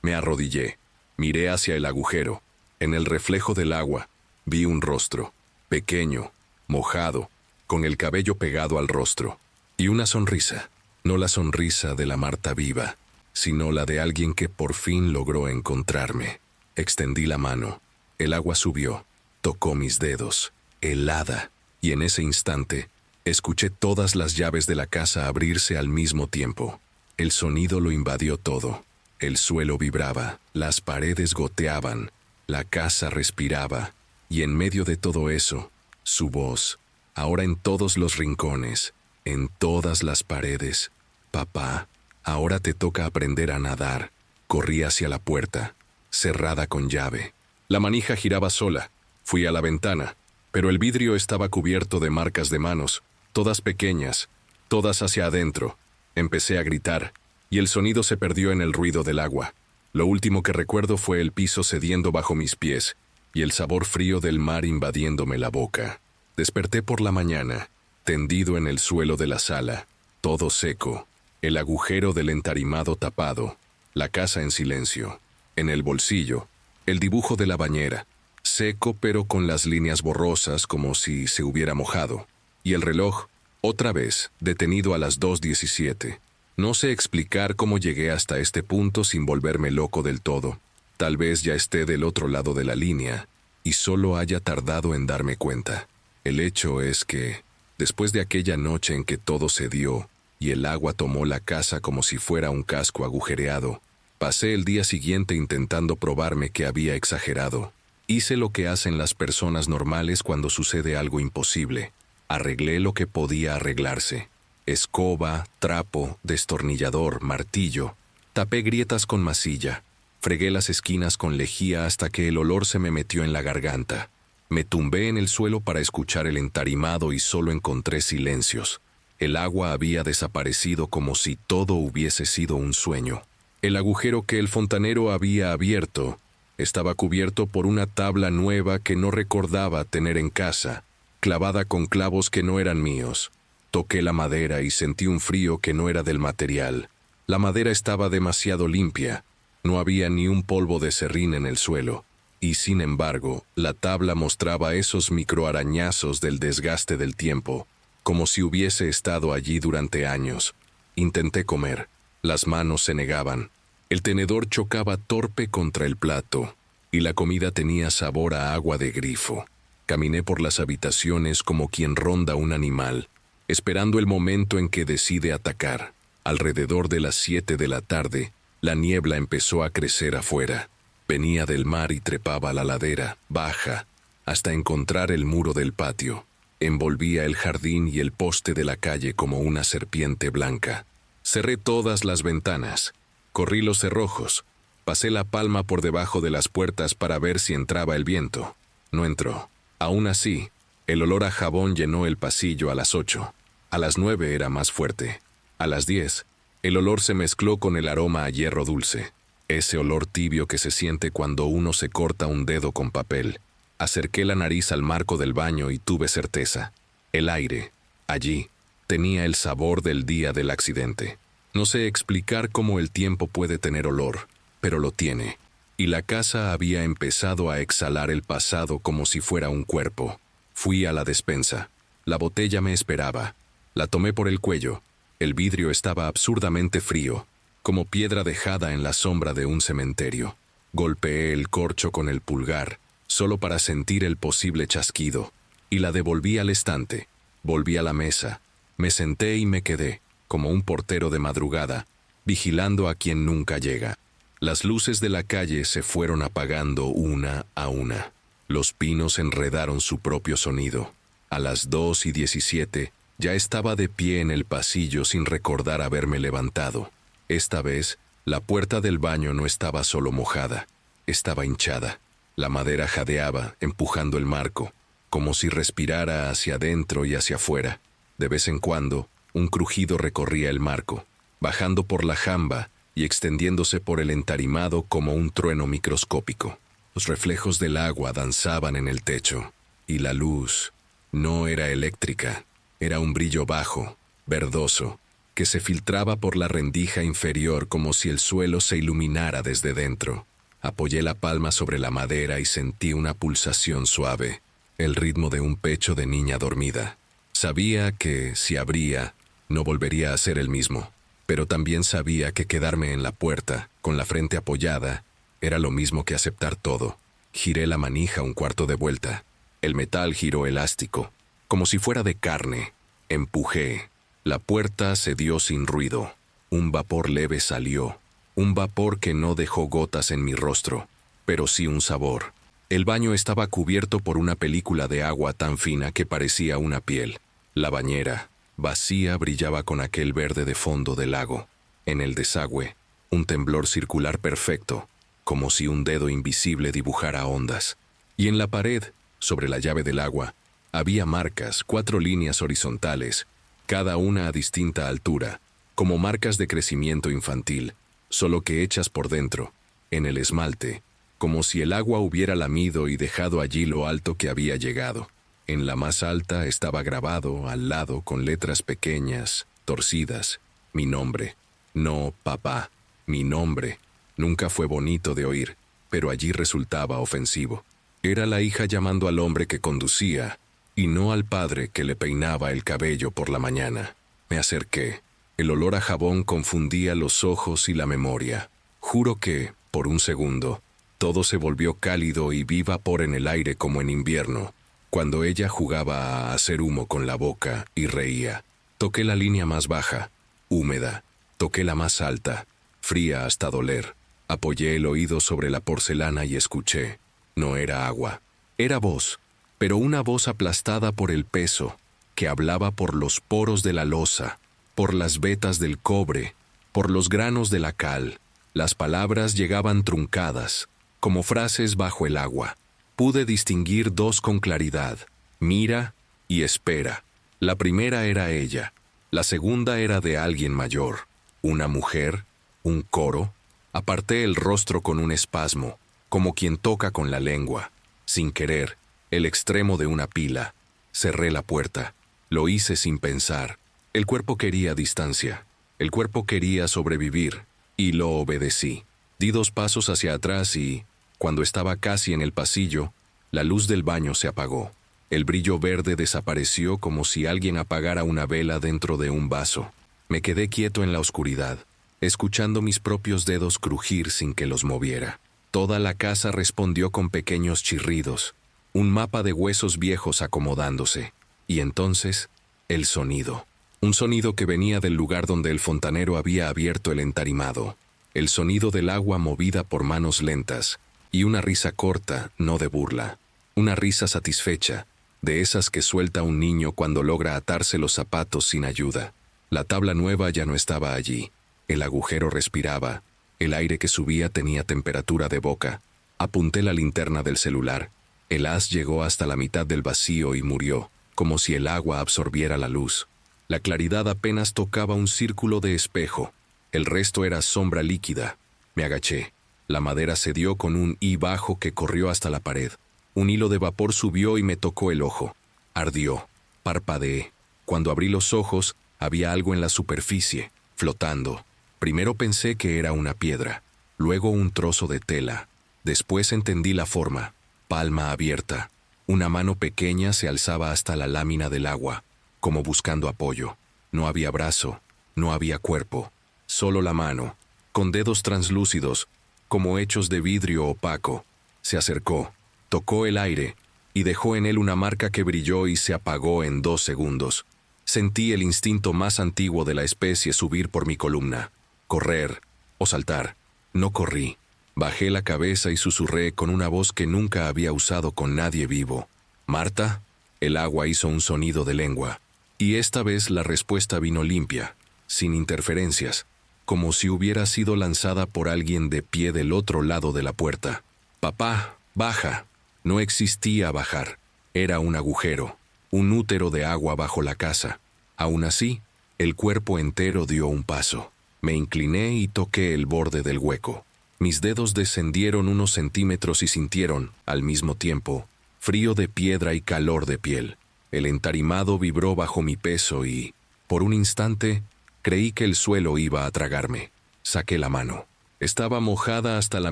Me arrodillé. Miré hacia el agujero. En el reflejo del agua, vi un rostro, pequeño, mojado, con el cabello pegado al rostro. Y una sonrisa. No la sonrisa de la Marta viva, sino la de alguien que por fin logró encontrarme. Extendí la mano. El agua subió. Tocó mis dedos, helada, y en ese instante, escuché todas las llaves de la casa abrirse al mismo tiempo. El sonido lo invadió todo. El suelo vibraba, las paredes goteaban, la casa respiraba, y en medio de todo eso, su voz, ahora en todos los rincones, en todas las paredes. «Papá, ahora te toca aprender a nadar». Corrí hacia la puerta, cerrada con llave. La manija giraba sola. Fui a la ventana, pero el vidrio estaba cubierto de marcas de manos, todas pequeñas, todas hacia adentro. Empecé a gritar, y el sonido se perdió en el ruido del agua. Lo último que recuerdo fue el piso cediendo bajo mis pies, y el sabor frío del mar invadiéndome la boca. Desperté por la mañana, tendido en el suelo de la sala, todo seco, El agujero del entarimado tapado, la casa en silencio. En el bolsillo, el dibujo de la bañera, seco pero con las líneas borrosas como si se hubiera mojado. Y el reloj, otra vez, detenido a las 2:17. No sé explicar cómo llegué hasta este punto sin volverme loco del todo. Tal vez ya esté del otro lado de la línea y solo haya tardado en darme cuenta. El hecho es que, después de aquella noche en que todo se dio y el agua tomó la casa como si fuera un casco agujereado, pasé el día siguiente intentando probarme que había exagerado. Hice lo que hacen las personas normales cuando sucede algo imposible. Arreglé lo que podía arreglarse. Escoba, trapo, destornillador, martillo. Tapé grietas con masilla. Fregué las esquinas con lejía hasta que el olor se me metió en la garganta. Me tumbé en el suelo para escuchar el entarimado y solo encontré silencios. El agua había desaparecido como si todo hubiese sido un sueño. El agujero que el fontanero había abierto estaba cubierto por una tabla nueva que no recordaba tener en casa, clavada con clavos que no eran míos. Toqué la madera y sentí un frío que no era del material. La madera estaba demasiado limpia. No había ni un polvo de serrín en el suelo. Y sin embargo, la tabla mostraba esos microarañazos del desgaste del tiempo, como si hubiese estado allí durante años. Intenté comer. Las manos se negaban. El tenedor chocaba torpe contra el plato, y la comida tenía sabor a agua de grifo. Caminé por las habitaciones como quien ronda un animal, esperando el momento en que decide atacar. Alrededor de las 7 de la tarde, la niebla empezó a crecer afuera. Venía del mar y trepaba la ladera, baja, hasta encontrar el muro del patio. Envolvía el jardín y el poste de la calle como una serpiente blanca. Cerré todas las ventanas. Corrí los cerrojos. Pasé la palma por debajo de las puertas para ver si entraba el viento. No entró. Aún así, el olor a jabón llenó el pasillo a las 8. A las 9 era más fuerte. A las 10, el olor se mezcló con el aroma a hierro dulce. Ese olor tibio que se siente cuando uno se corta un dedo con papel. Acerqué la nariz al marco del baño y tuve certeza. El aire, allí, tenía el sabor del día del accidente. No sé explicar cómo el tiempo puede tener olor, pero lo tiene. Y la casa había empezado a exhalar el pasado como si fuera un cuerpo. Fui a la despensa. La botella me esperaba. La tomé por el cuello. El vidrio estaba absurdamente frío, como piedra dejada en la sombra de un cementerio. Golpeé el corcho con el pulgar, solo para sentir el posible chasquido, y la devolví al estante. Volví a la mesa. Me senté y me quedé, como un portero de madrugada, vigilando a quien nunca llega. Las luces de la calle se fueron apagando una a una. Los pinos enredaron su propio sonido. A las 2:17 ya estaba de pie en el pasillo sin recordar haberme levantado. Esta vez, la puerta del baño no estaba solo mojada, estaba hinchada. La madera jadeaba, empujando el marco, como si respirara hacia adentro y hacia afuera. De vez en cuando, un crujido recorría el marco, bajando por la jamba y extendiéndose por el entarimado como un trueno microscópico. Los reflejos del agua danzaban en el techo, y la luz no era eléctrica, era un brillo bajo, verdoso, que se filtraba por la rendija inferior como si el suelo se iluminara desde dentro. Apoyé la palma sobre la madera y sentí una pulsación suave, el ritmo de un pecho de niña dormida. Sabía que, si abría, no volvería a ser el mismo, pero también sabía que quedarme en la puerta, con la frente apoyada, era lo mismo que aceptar todo. Giré la manija un cuarto de vuelta. El metal giró elástico, como si fuera de carne. Empujé. La puerta cedió sin ruido. Un vapor leve salió. Un vapor que no dejó gotas en mi rostro, pero sí un sabor. El baño estaba cubierto por una película de agua tan fina que parecía una piel. La bañera, vacía, brillaba con aquel verde de fondo del lago. En el desagüe, un temblor circular perfecto, como si un dedo invisible dibujara ondas. Y en la pared, sobre la llave del agua, había marcas, 4 líneas horizontales, cada una a distinta altura, como marcas de crecimiento infantil, solo que hechas por dentro, en el esmalte, como si el agua hubiera lamido y dejado allí lo alto que había llegado. En la más alta estaba grabado, al lado, con letras pequeñas, torcidas, Mi nombre. No, papá. Mi nombre. Nunca fue bonito de oír, pero allí resultaba ofensivo. Era la hija llamando al hombre que conducía, y no al padre que le peinaba el cabello por la mañana. Me acerqué. El olor a jabón confundía los ojos y la memoria. Juro que, por un segundo, todo se volvió cálido y vi vapor en el aire como en invierno, cuando ella jugaba a hacer humo con la boca y reía. Toqué la línea más baja, húmeda. Toqué la más alta, fría hasta doler. Apoyé el oído sobre la porcelana y escuché. No era agua. Era voz, pero una voz aplastada por el peso, que hablaba por los poros de la loza, por las vetas del cobre, por los granos de la cal. Las palabras llegaban truncadas, como frases bajo el agua. Pude distinguir dos con claridad: mira y espera. La primera era ella, la segunda era de alguien mayor. Una mujer, un coro. Aparté el rostro con un espasmo, como quien toca con la lengua. Sin querer, el extremo de una pila. Cerré la puerta. Lo hice sin pensar. El cuerpo quería distancia. El cuerpo quería sobrevivir. Y lo obedecí. Di 2 pasos hacia atrás y, cuando estaba casi en el pasillo, la luz del baño se apagó. El brillo verde desapareció como si alguien apagara una vela dentro de un vaso. Me quedé quieto en la oscuridad, escuchando mis propios dedos crujir sin que los moviera. Toda la casa respondió con pequeños chirridos, un mapa de huesos viejos acomodándose. Y entonces, el sonido. Un sonido que venía del lugar donde el fontanero había abierto el entarimado. El sonido del agua movida por manos lentas, y una risa corta, no de burla. Una risa satisfecha, de esas que suelta un niño cuando logra atarse los zapatos sin ayuda. La tabla nueva ya no estaba allí. El agujero respiraba. El aire que subía tenía temperatura de boca. Apunté la linterna del celular. El haz llegó hasta la mitad del vacío y murió, como si el agua absorbiera la luz. La claridad apenas tocaba un círculo de espejo. El resto era sombra líquida. Me agaché. La madera cedió con un y bajo que corrió hasta la pared. Un hilo de vapor subió y me tocó el ojo. Ardió. Parpadeé. Cuando abrí los ojos, había algo en la superficie, flotando. Primero pensé que era una piedra, luego un trozo de tela. Después entendí la forma. Palma abierta. Una mano pequeña se alzaba hasta la lámina del agua, como buscando apoyo. No había brazo, no había cuerpo. Solo la mano, con dedos translúcidos, como hechos de vidrio opaco. Se acercó, tocó el aire, y dejó en él una marca que brilló y se apagó en 2 segundos. Sentí el instinto más antiguo de la especie subir por mi columna. Correr o saltar. No corrí. Bajé la cabeza y susurré con una voz que nunca había usado con nadie vivo. «¿Marta?» El agua hizo un sonido de lengua. Y esta vez la respuesta vino limpia, sin interferencias, como si hubiera sido lanzada por alguien de pie del otro lado de la puerta. «Papá, baja». No existía bajar. Era un agujero, un útero de agua bajo la casa. Aún así, el cuerpo entero dio un paso. Me incliné y toqué el borde del hueco. Mis dedos descendieron unos centímetros y sintieron, al mismo tiempo, frío de piedra y calor de piel. El entarimado vibró bajo mi peso y, por un instante, creí que el suelo iba a tragarme. Saqué la mano. Estaba mojada hasta la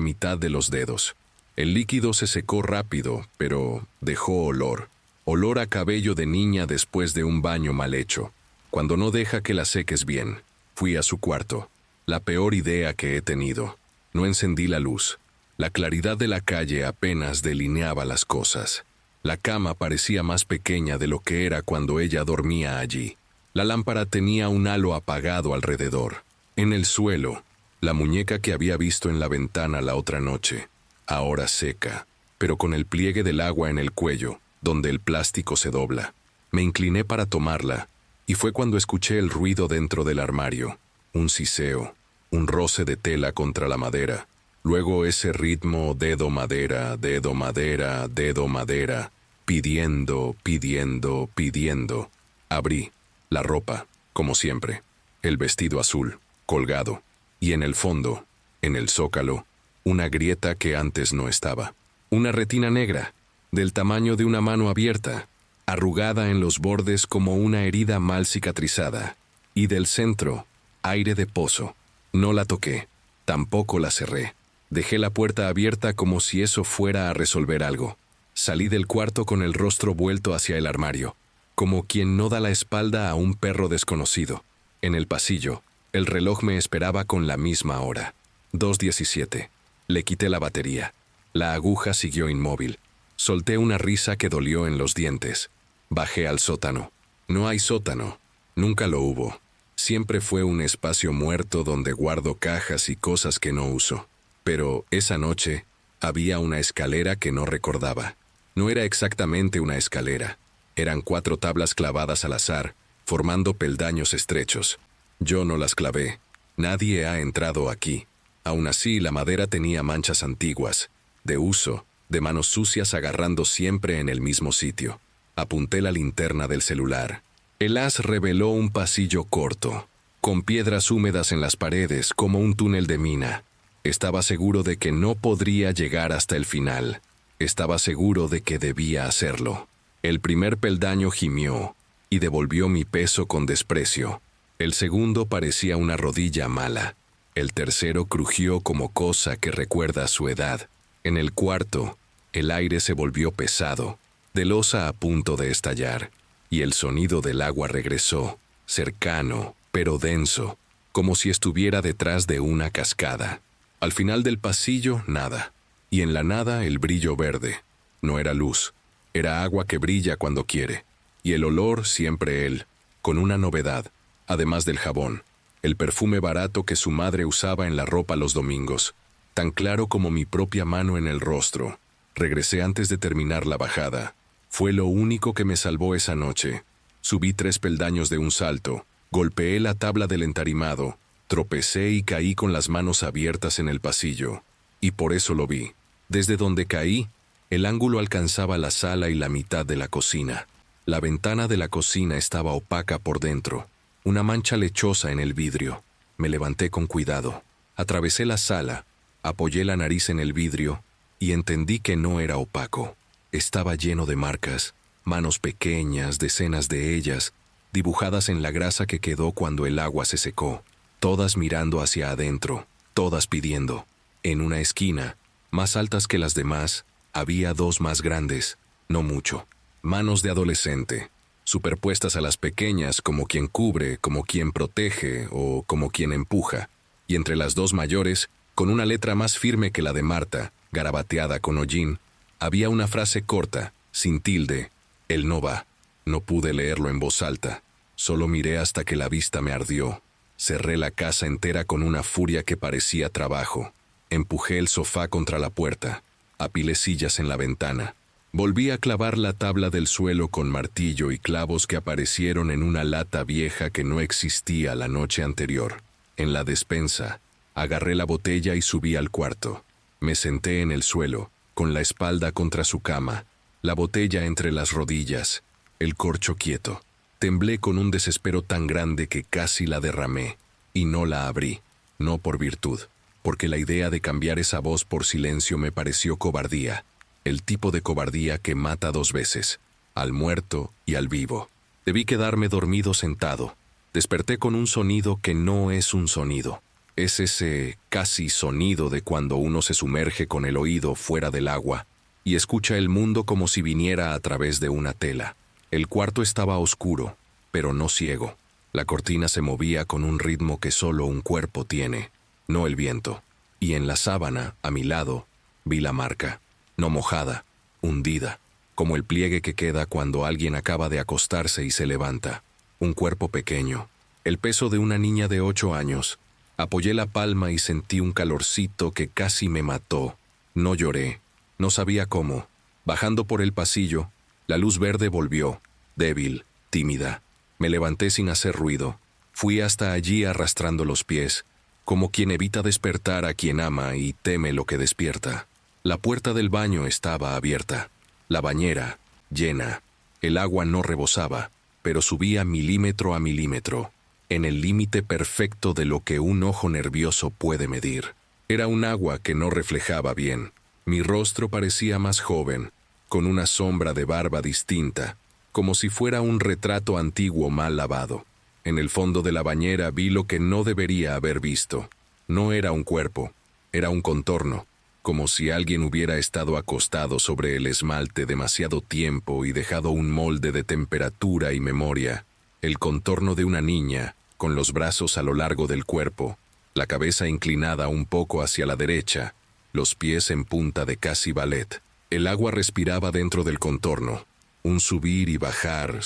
mitad de los dedos. El líquido se secó rápido, pero dejó olor. Olor a cabello de niña después de un baño mal hecho. Cuando no deja que la seques bien. Fui a su cuarto. La peor idea que he tenido. No encendí la luz. La claridad de la calle apenas delineaba las cosas. La cama parecía más pequeña de lo que era cuando ella dormía allí. La lámpara tenía un halo apagado alrededor. En el suelo, la muñeca que había visto en la ventana la otra noche. Ahora seca, pero con el pliegue del agua en el cuello, donde el plástico se dobla. Me incliné para tomarla, y fue cuando escuché el ruido dentro del armario. Un siseo, un roce de tela contra la madera. Luego ese ritmo dedo madera, dedo madera, dedo madera, pidiendo, pidiendo, pidiendo. Abrí la ropa, como siempre, el vestido azul, colgado, y en el fondo, en el zócalo, una grieta que antes no estaba. Una retina negra, del tamaño de una mano abierta, arrugada en los bordes como una herida mal cicatrizada. Y del centro, Aire de pozo. No la toqué. Tampoco la cerré. Dejé la puerta abierta como si eso fuera a resolver algo. Salí del cuarto con el rostro vuelto hacia el armario, como quien no da la espalda a un perro desconocido. En el pasillo, el reloj me esperaba con la misma hora. 2:17. Le quité la batería. La aguja siguió inmóvil. Solté una risa que dolió en los dientes. Bajé al sótano. No hay sótano. Nunca lo hubo. Siempre fue un espacio muerto donde guardo cajas y cosas que no uso. Pero esa noche había una escalera que no recordaba. No era exactamente una escalera. Eran 4 tablas clavadas al azar, formando peldaños estrechos. Yo no las clavé. Nadie ha entrado aquí. Aún así, la madera tenía manchas antiguas, de uso, de manos sucias agarrando siempre en el mismo sitio. Apunté la linterna del celular. El haz reveló un pasillo corto, con piedras húmedas en las paredes como un túnel de mina. Estaba seguro de que no podría llegar hasta el final. Estaba seguro de que debía hacerlo. El primer peldaño gimió y devolvió mi peso con desprecio. El segundo parecía una rodilla mala. El tercero crujió como cosa que recuerda su edad. En el cuarto, el aire se volvió pesado, de losa a punto de estallar, y el sonido del agua regresó, cercano, pero denso, como si estuviera detrás de una cascada. Al final del pasillo, nada, y en la nada el brillo verde. No era luz, era agua que brilla cuando quiere, y el olor siempre él, con una novedad, además del jabón, el perfume barato que su madre usaba en la ropa los domingos, tan claro como mi propia mano en el rostro. Regresé antes de terminar la bajada. Fue lo único que me salvó esa noche. Subí 3 peldaños de un salto, golpeé la tabla del entarimado, tropecé y caí con las manos abiertas en el pasillo. Y por eso lo vi. Desde donde caí, el ángulo alcanzaba la sala y la mitad de la cocina. La ventana de la cocina estaba opaca por dentro, una mancha lechosa en el vidrio. Me levanté con cuidado. Atravesé la sala, apoyé la nariz en el vidrio y entendí que no era opaco. Estaba lleno de marcas, manos pequeñas, decenas de ellas, dibujadas en la grasa que quedó cuando el agua se secó, todas mirando hacia adentro, todas pidiendo. En una esquina, más altas que las demás, había 2 más grandes, no mucho, manos de adolescente, superpuestas a las pequeñas como quien cubre, como quien protege o como quien empuja, y entre las 2 mayores, con una letra más firme que la de Marta, garabateada con hollín, había una frase corta, sin tilde: él no va. No pude leerlo en voz alta, solo miré hasta que la vista me ardió. Cerré la casa entera con una furia que parecía trabajo. Empujé el sofá contra la puerta, apilé sillas en la ventana. Volví a clavar la tabla del suelo con martillo y clavos que aparecieron en una lata vieja que no existía la noche anterior. En la despensa, agarré la botella y subí al cuarto. Me senté en el suelo, con la espalda contra su cama, la botella entre las rodillas, el corcho quieto. Temblé con un desespero tan grande que casi la derramé, y no la abrí, no por virtud, porque la idea de cambiar esa voz por silencio me pareció cobardía, el tipo de cobardía que mata 2 veces, al muerto y al vivo. Debí quedarme dormido sentado. Desperté con un sonido que no es un sonido. Es ese casi sonido de cuando uno se sumerge con el oído fuera del agua y escucha el mundo como si viniera a través de una tela. El cuarto estaba oscuro, pero no ciego. La cortina se movía con un ritmo que solo un cuerpo tiene, no el viento. Y en la sábana, a mi lado, vi la marca, no mojada, hundida, como el pliegue que queda cuando alguien acaba de acostarse y se levanta. Un cuerpo pequeño, el peso de una niña de 8 años. Apoyé la palma y sentí un calorcito que casi me mató. No lloré, no sabía cómo. Bajando por el pasillo, la luz verde volvió, débil, tímida. Me levanté sin hacer ruido. Fui hasta allí arrastrando los pies, como quien evita despertar a quien ama y teme lo que despierta. La puerta del baño estaba abierta. La bañera, llena. El agua no rebosaba, pero subía milímetro a milímetro, en el límite perfecto de lo que un ojo nervioso puede medir. Era un agua que no reflejaba bien. Mi rostro parecía más joven, con una sombra de barba distinta, como si fuera un retrato antiguo mal lavado. En el fondo de la bañera vi lo que no debería haber visto. No era un cuerpo, era un contorno, como si alguien hubiera estado acostado sobre el esmalte demasiado tiempo y dejado un molde de temperatura y memoria. El contorno de una niña, con los brazos a lo largo del cuerpo, la cabeza inclinada un poco hacia la derecha, los pies en punta de casi ballet. El agua respiraba dentro del contorno, un subir y bajar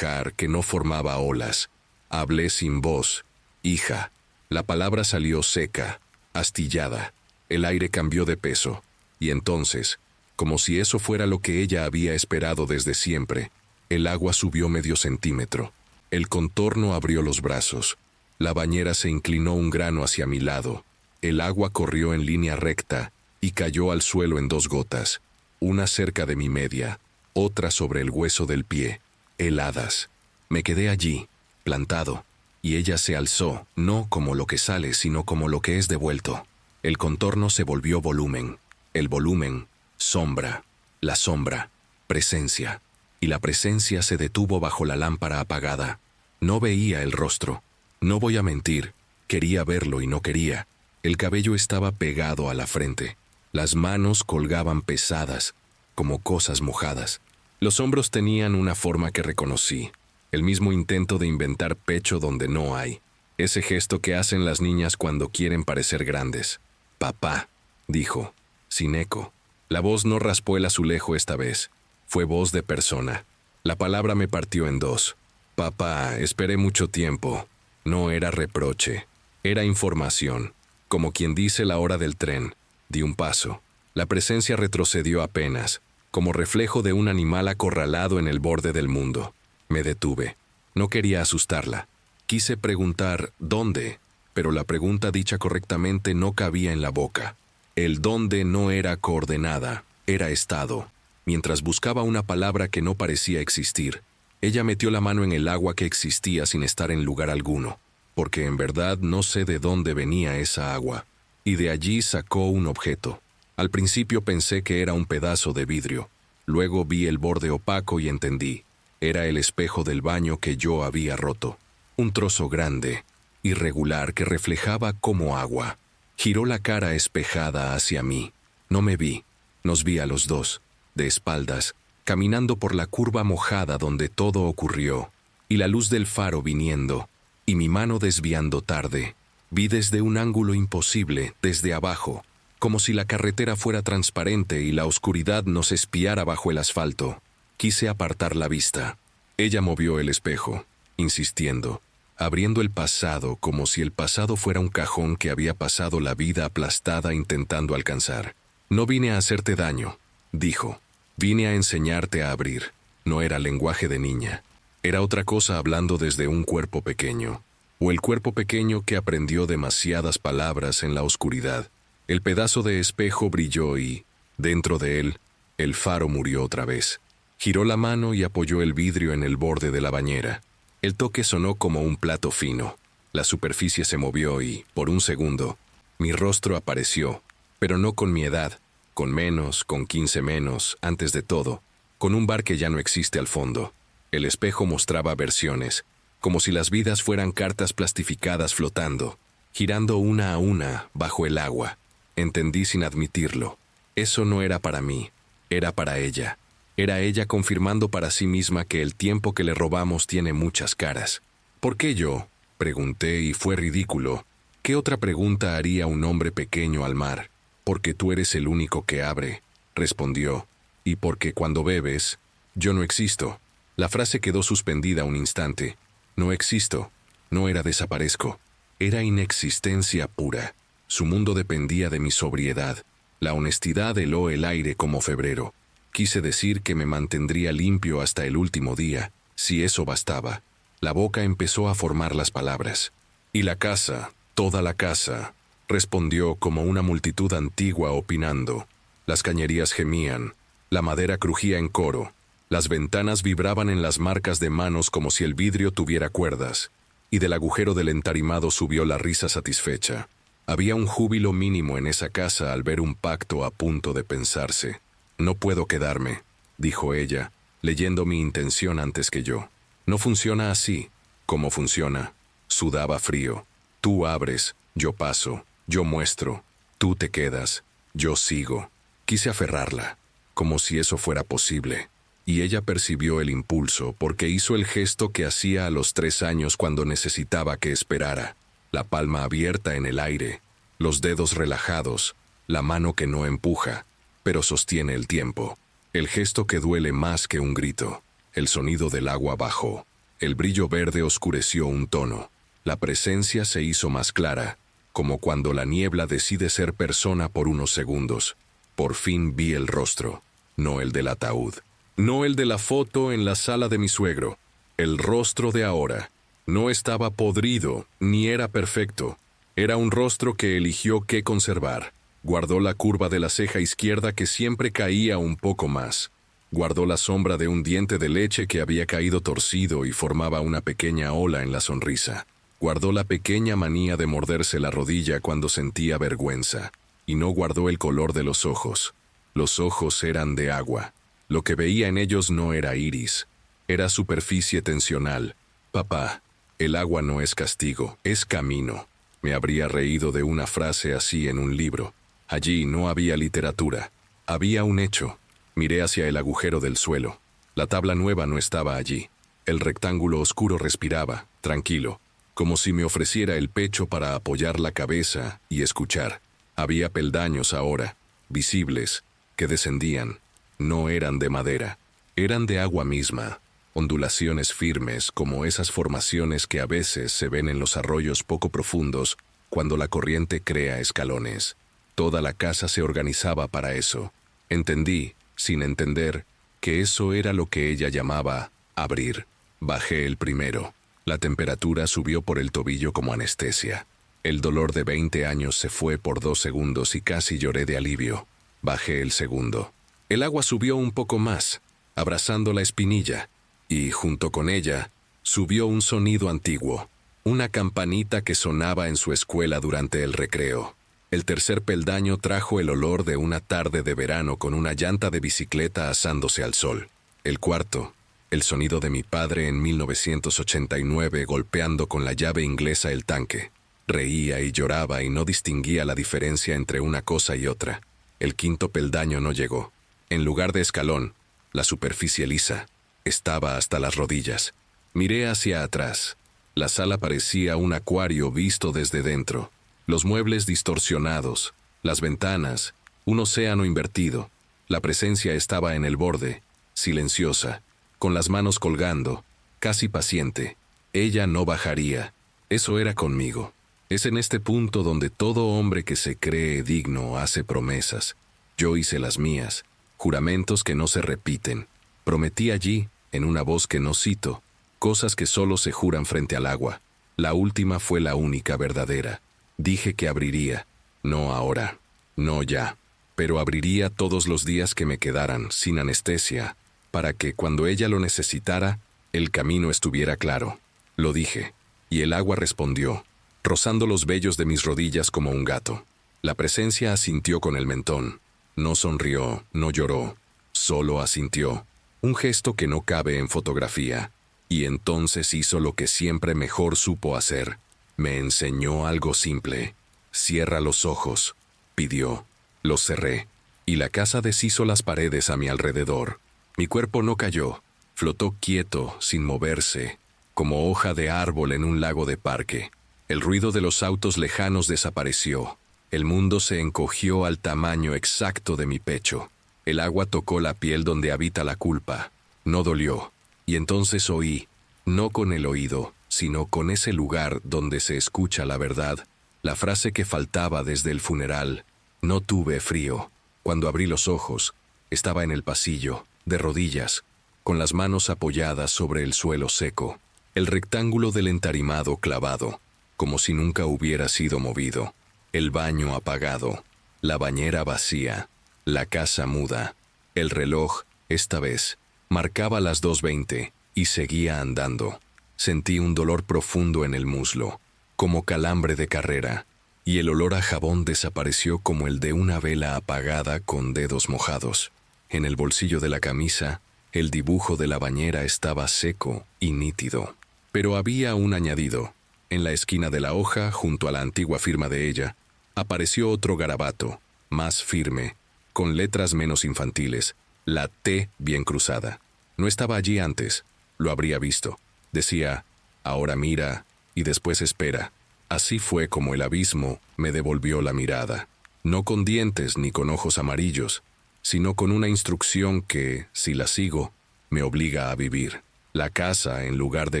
que no formaba olas. Hablé sin voz. Hija. La palabra salió seca, astillada. El aire cambió de peso. Y entonces, como si eso fuera lo que ella había esperado desde siempre, el agua subió medio centímetro. El contorno abrió los brazos. La bañera se inclinó un grano hacia mi lado. El agua corrió en línea recta y cayó al suelo en 2 gotas. Una cerca de mi media, otra sobre el hueso del pie, heladas. Me quedé allí, plantado, y ella se alzó, no como lo que sale, sino como lo que es devuelto. El contorno se volvió volumen, el volumen, sombra, la sombra, presencia, y la presencia se detuvo bajo la lámpara apagada. No veía el rostro. No voy a mentir, quería verlo y no quería. El cabello estaba pegado a la frente. Las manos colgaban pesadas, como cosas mojadas. Los hombros tenían una forma que reconocí. El mismo intento de inventar pecho donde no hay. Ese gesto que hacen las niñas cuando quieren parecer grandes. Papá, dijo, sin eco. La voz no raspó el azulejo esta vez. Fue voz de persona. La palabra me partió en 2. Papá, esperé mucho tiempo. No era reproche. Era información. Como quien dice la hora del tren. Di un paso. La presencia retrocedió apenas, como reflejo de un animal acorralado en el borde del mundo. Me detuve. No quería asustarla. Quise preguntar ¿dónde? Pero la pregunta dicha correctamente no cabía en la boca. El dónde no era coordenada, era estado. Mientras buscaba una palabra que no parecía existir, ella metió la mano en el agua que existía sin estar en lugar alguno, porque en verdad no sé de dónde venía esa agua, y de allí sacó un objeto. Al principio pensé que era un pedazo de vidrio. Luego vi el borde opaco y entendí. Era el espejo del baño que yo había roto. Un trozo grande, irregular, que reflejaba como agua. Giró la cara espejada hacia mí. No me vi. Nos vi a los dos, de espaldas, caminando por la curva mojada donde todo ocurrió, y la luz del faro viniendo, y mi mano desviando tarde. Vi desde un ángulo imposible, desde abajo, como si la carretera fuera transparente y la oscuridad nos espiara bajo el asfalto. Quise apartar la vista. Ella movió el espejo, insistiendo, abriendo el pasado como si el pasado fuera un cajón que había pasado la vida aplastada intentando alcanzar. No vine a hacerte daño, dijo. Vine a enseñarte a abrir. No era lenguaje de niña. Era otra cosa hablando desde un cuerpo pequeño. O el cuerpo pequeño que aprendió demasiadas palabras en la oscuridad. El pedazo de espejo brilló y, dentro de él, el faro murió otra vez. Giró la mano y apoyó el vidrio en el borde de la bañera. El toque sonó como un plato fino. La superficie se movió y, por un segundo, mi rostro apareció, pero no con mi edad, con menos, con 15 menos, antes de todo, con un bar que ya no existe al fondo. El espejo mostraba versiones, como si las vidas fueran cartas plastificadas flotando, girando una a una bajo el agua. Entendí sin admitirlo. Eso no era para mí, era para ella. Era ella confirmando para sí misma que el tiempo que le robamos tiene muchas caras. ¿Por qué yo? Pregunté y fue ridículo. ¿Qué otra pregunta haría un hombre pequeño al mar? Porque tú eres el único que abre, respondió. Y porque cuando bebes, yo no existo. La frase quedó suspendida un instante. No existo. No era desaparezco. Era inexistencia pura. Su mundo dependía de mi sobriedad. La honestidad heló el aire como febrero. Quise decir que me mantendría limpio hasta el último día, si eso bastaba. La boca empezó a formar las palabras. Y la casa, toda la casa, respondió como una multitud antigua opinando. Las cañerías gemían, la madera crujía en coro, las ventanas vibraban en las marcas de manos como si el vidrio tuviera cuerdas, y del agujero del entarimado subió la risa satisfecha. Había un júbilo mínimo en esa casa al ver un pacto a punto de pensarse. No puedo quedarme, dijo ella, leyendo mi intención antes que yo. No funciona así. ¿Cómo funciona? Sudaba frío. Tú abres, yo paso, yo muestro, tú te quedas, yo sigo. Quise aferrarla, como si eso fuera posible. Y ella percibió el impulso porque hizo el gesto que hacía a los 3 años cuando necesitaba que esperara. La palma abierta en el aire, los dedos relajados, la mano que no empuja, pero sostiene el tiempo. El gesto que duele más que un grito. El sonido del agua bajó. El brillo verde oscureció un tono. La presencia se hizo más clara, como cuando la niebla decide ser persona por unos segundos. Por fin vi el rostro, no el del ataúd. No el de la foto en la sala de mi suegro. El rostro de ahora. No estaba podrido, ni era perfecto. Era un rostro que eligió qué conservar. Guardó la curva de la ceja izquierda que siempre caía un poco más. Guardó la sombra de un diente de leche que había caído torcido y formaba una pequeña ola en la sonrisa. Guardó la pequeña manía de morderse la rodilla cuando sentía vergüenza. Y no guardó el color de los ojos. Los ojos eran de agua. Lo que veía en ellos no era iris. Era superficie tensional. Papá, el agua no es castigo, es camino. Me habría reído de una frase así en un libro. Allí no había literatura. Había un hecho. Miré hacia el agujero del suelo. La tabla nueva no estaba allí. El rectángulo oscuro respiraba, tranquilo, como si me ofreciera el pecho para apoyar la cabeza y escuchar. Había peldaños ahora, visibles, que descendían. No eran de madera, eran de agua misma. Ondulaciones firmes como esas formaciones que a veces se ven en los arroyos poco profundos cuando la corriente crea escalones. Toda la casa se organizaba para eso. Entendí, sin entender, que eso era lo que ella llamaba abrir. Bajé el primero. La temperatura subió por el tobillo como anestesia. El dolor de 20 años se fue por 2 segundos y casi lloré de alivio. Bajé el segundo. El agua subió un poco más, abrazando la espinilla, y, junto con ella, subió un sonido antiguo, una campanita que sonaba en su escuela durante el recreo. El tercer peldaño trajo el olor de una tarde de verano con una llanta de bicicleta asándose al sol. El cuarto, el sonido de mi padre en 1989 golpeando con la llave inglesa el tanque. Reía y lloraba y no distinguía la diferencia entre una cosa y otra. El quinto peldaño no llegó. En lugar de escalón, la superficie lisa estaba hasta las rodillas. Miré hacia atrás. La sala parecía un acuario visto desde dentro. Los muebles distorsionados, las ventanas, un océano invertido. La presencia estaba en el borde, silenciosa, con las manos colgando, casi paciente. Ella no bajaría. Eso era conmigo. Es en este punto donde todo hombre que se cree digno hace promesas. Yo hice las mías, juramentos que no se repiten. Prometí allí, en una voz que no cito, cosas que solo se juran frente al agua. La última fue la única verdadera. Dije que abriría, no ahora, no ya, pero abriría todos los días que me quedaran, sin anestesia, para que, cuando ella lo necesitara, el camino estuviera claro. Lo dije, y el agua respondió, rozando los vellos de mis rodillas como un gato. La presencia asintió con el mentón. No sonrió, no lloró, solo asintió. Un gesto que no cabe en fotografía. Y entonces hizo lo que siempre mejor supo hacer. Me enseñó algo simple. Cierra los ojos, pidió. Los cerré, y la casa deshizo las paredes a mi alrededor. Mi cuerpo no cayó, flotó quieto, sin moverse, como hoja de árbol en un lago de parque. El ruido de los autos lejanos desapareció. El mundo se encogió al tamaño exacto de mi pecho. El agua tocó la piel donde habita la culpa. No dolió. Y entonces oí, no con el oído, sino con ese lugar donde se escucha la verdad, la frase que faltaba desde el funeral. No tuve frío. Cuando abrí los ojos, estaba en el pasillo, de rodillas, con las manos apoyadas sobre el suelo seco, el rectángulo del entarimado clavado, como si nunca hubiera sido movido, el baño apagado, la bañera vacía, la casa muda. El reloj, esta vez, marcaba las 2:20 y seguía andando. Sentí un dolor profundo en el muslo, como calambre de carrera, y el olor a jabón desapareció como el de una vela apagada con dedos mojados. En el bolsillo de la camisa, el dibujo de la bañera estaba seco y nítido. Pero había un añadido. En la esquina de la hoja, junto a la antigua firma de ella, apareció otro garabato, más firme, con letras menos infantiles, la T bien cruzada. No estaba allí antes, lo habría visto. Decía, ahora mira, y después espera. Así fue como el abismo me devolvió la mirada. No con dientes ni con ojos amarillos, sino con una instrucción que, si la sigo, me obliga a vivir. La casa, en lugar de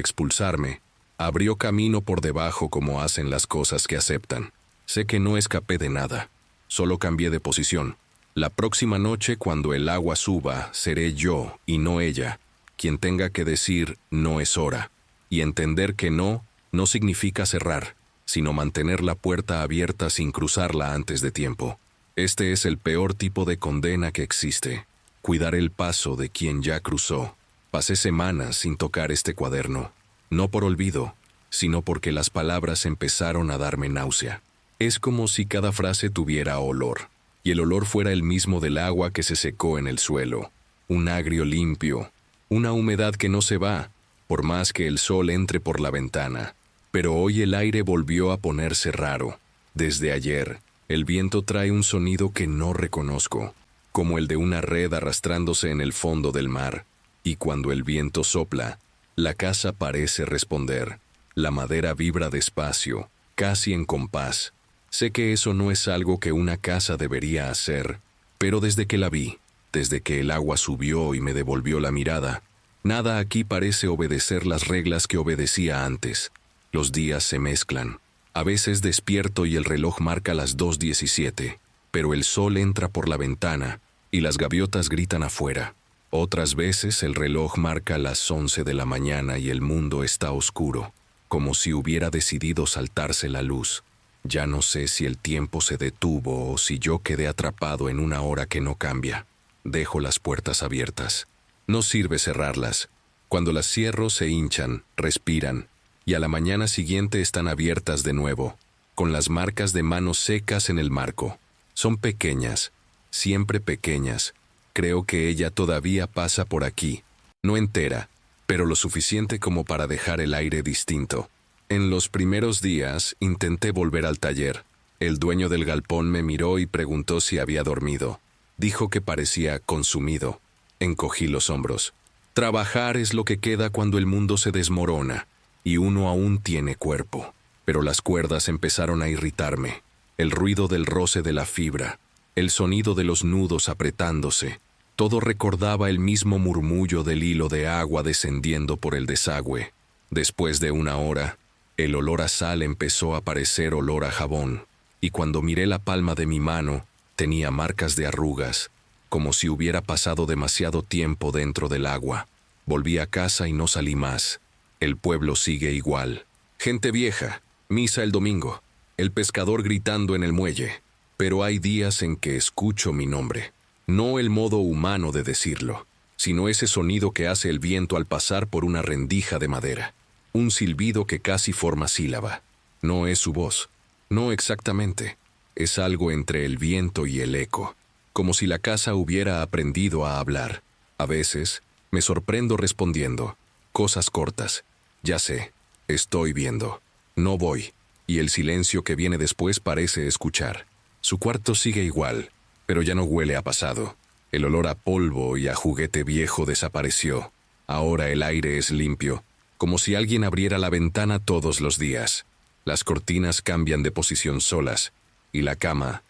expulsarme, abrió camino por debajo como hacen las cosas que aceptan. Sé que no escapé de nada, solo cambié de posición. La próxima noche, cuando el agua suba, seré yo, y no ella, quien tenga que decir no es hora, y entender que no significa cerrar, sino mantener la puerta abierta sin cruzarla antes de tiempo. Este es el peor tipo de condena que existe, cuidar el paso de quien ya cruzó. Pasé semanas sin tocar este cuaderno, no por olvido, sino porque las palabras empezaron a darme náusea. Es como si cada frase tuviera olor, y el olor fuera el mismo del agua que se secó en el suelo, un agrio limpio, una humedad que no se va, por más que el sol entre por la ventana. Pero hoy el aire volvió a ponerse raro. Desde ayer, el viento trae un sonido que no reconozco, como el de una red arrastrándose en el fondo del mar, y cuando el viento sopla, la casa parece responder. La madera vibra despacio, casi en compás. Sé que eso no es algo que una casa debería hacer, pero desde que la vi, desde que el agua subió y me devolvió la mirada, nada aquí parece obedecer las reglas que obedecía antes. Los días se mezclan. A veces despierto y el reloj marca las 2:17, pero el sol entra por la ventana y las gaviotas gritan afuera. Otras veces el reloj marca las 11 de la mañana y el mundo está oscuro, como si hubiera decidido saltarse la luz. Ya no sé si el tiempo se detuvo o si yo quedé atrapado en una hora que no cambia. Dejo las puertas abiertas. No sirve cerrarlas. Cuando las cierro se hinchan, respiran, y a la mañana siguiente están abiertas de nuevo, con las marcas de manos secas en el marco. Son pequeñas, siempre pequeñas. Creo que ella todavía pasa por aquí, no entera, pero lo suficiente como para dejar el aire distinto. En los primeros días intenté volver al taller. El dueño del galpón me miró y preguntó si había dormido. Dijo que parecía consumido. Encogí los hombros. Trabajar es lo que queda cuando el mundo se desmorona, y uno aún tiene cuerpo. Pero las cuerdas empezaron a irritarme. El ruido del roce de la fibra, el sonido de los nudos apretándose, todo recordaba el mismo murmullo del hilo de agua descendiendo por el desagüe. Después de una hora, el olor a sal empezó a parecer olor a jabón, y cuando miré la palma de mi mano, tenía marcas de arrugas, como si hubiera pasado demasiado tiempo dentro del agua. Volví a casa y no salí más. El pueblo sigue igual. Gente vieja, misa el domingo, el pescador gritando en el muelle. Pero hay días en que escucho mi nombre. No el modo humano de decirlo, sino ese sonido que hace el viento al pasar por una rendija de madera. Un silbido que casi forma sílaba. No es su voz. No exactamente. Es algo entre el viento y el eco. Como si la casa hubiera aprendido a hablar. A veces, me sorprendo respondiendo. Cosas cortas. Ya sé. Estoy viendo. No voy. Y el silencio que viene después parece escuchar. Su cuarto sigue igual, pero ya no huele a pasado. El olor a polvo y a juguete viejo desapareció. Ahora el aire es limpio, como si alguien abriera la ventana todos los días. Las cortinas cambian de posición solas, y la cama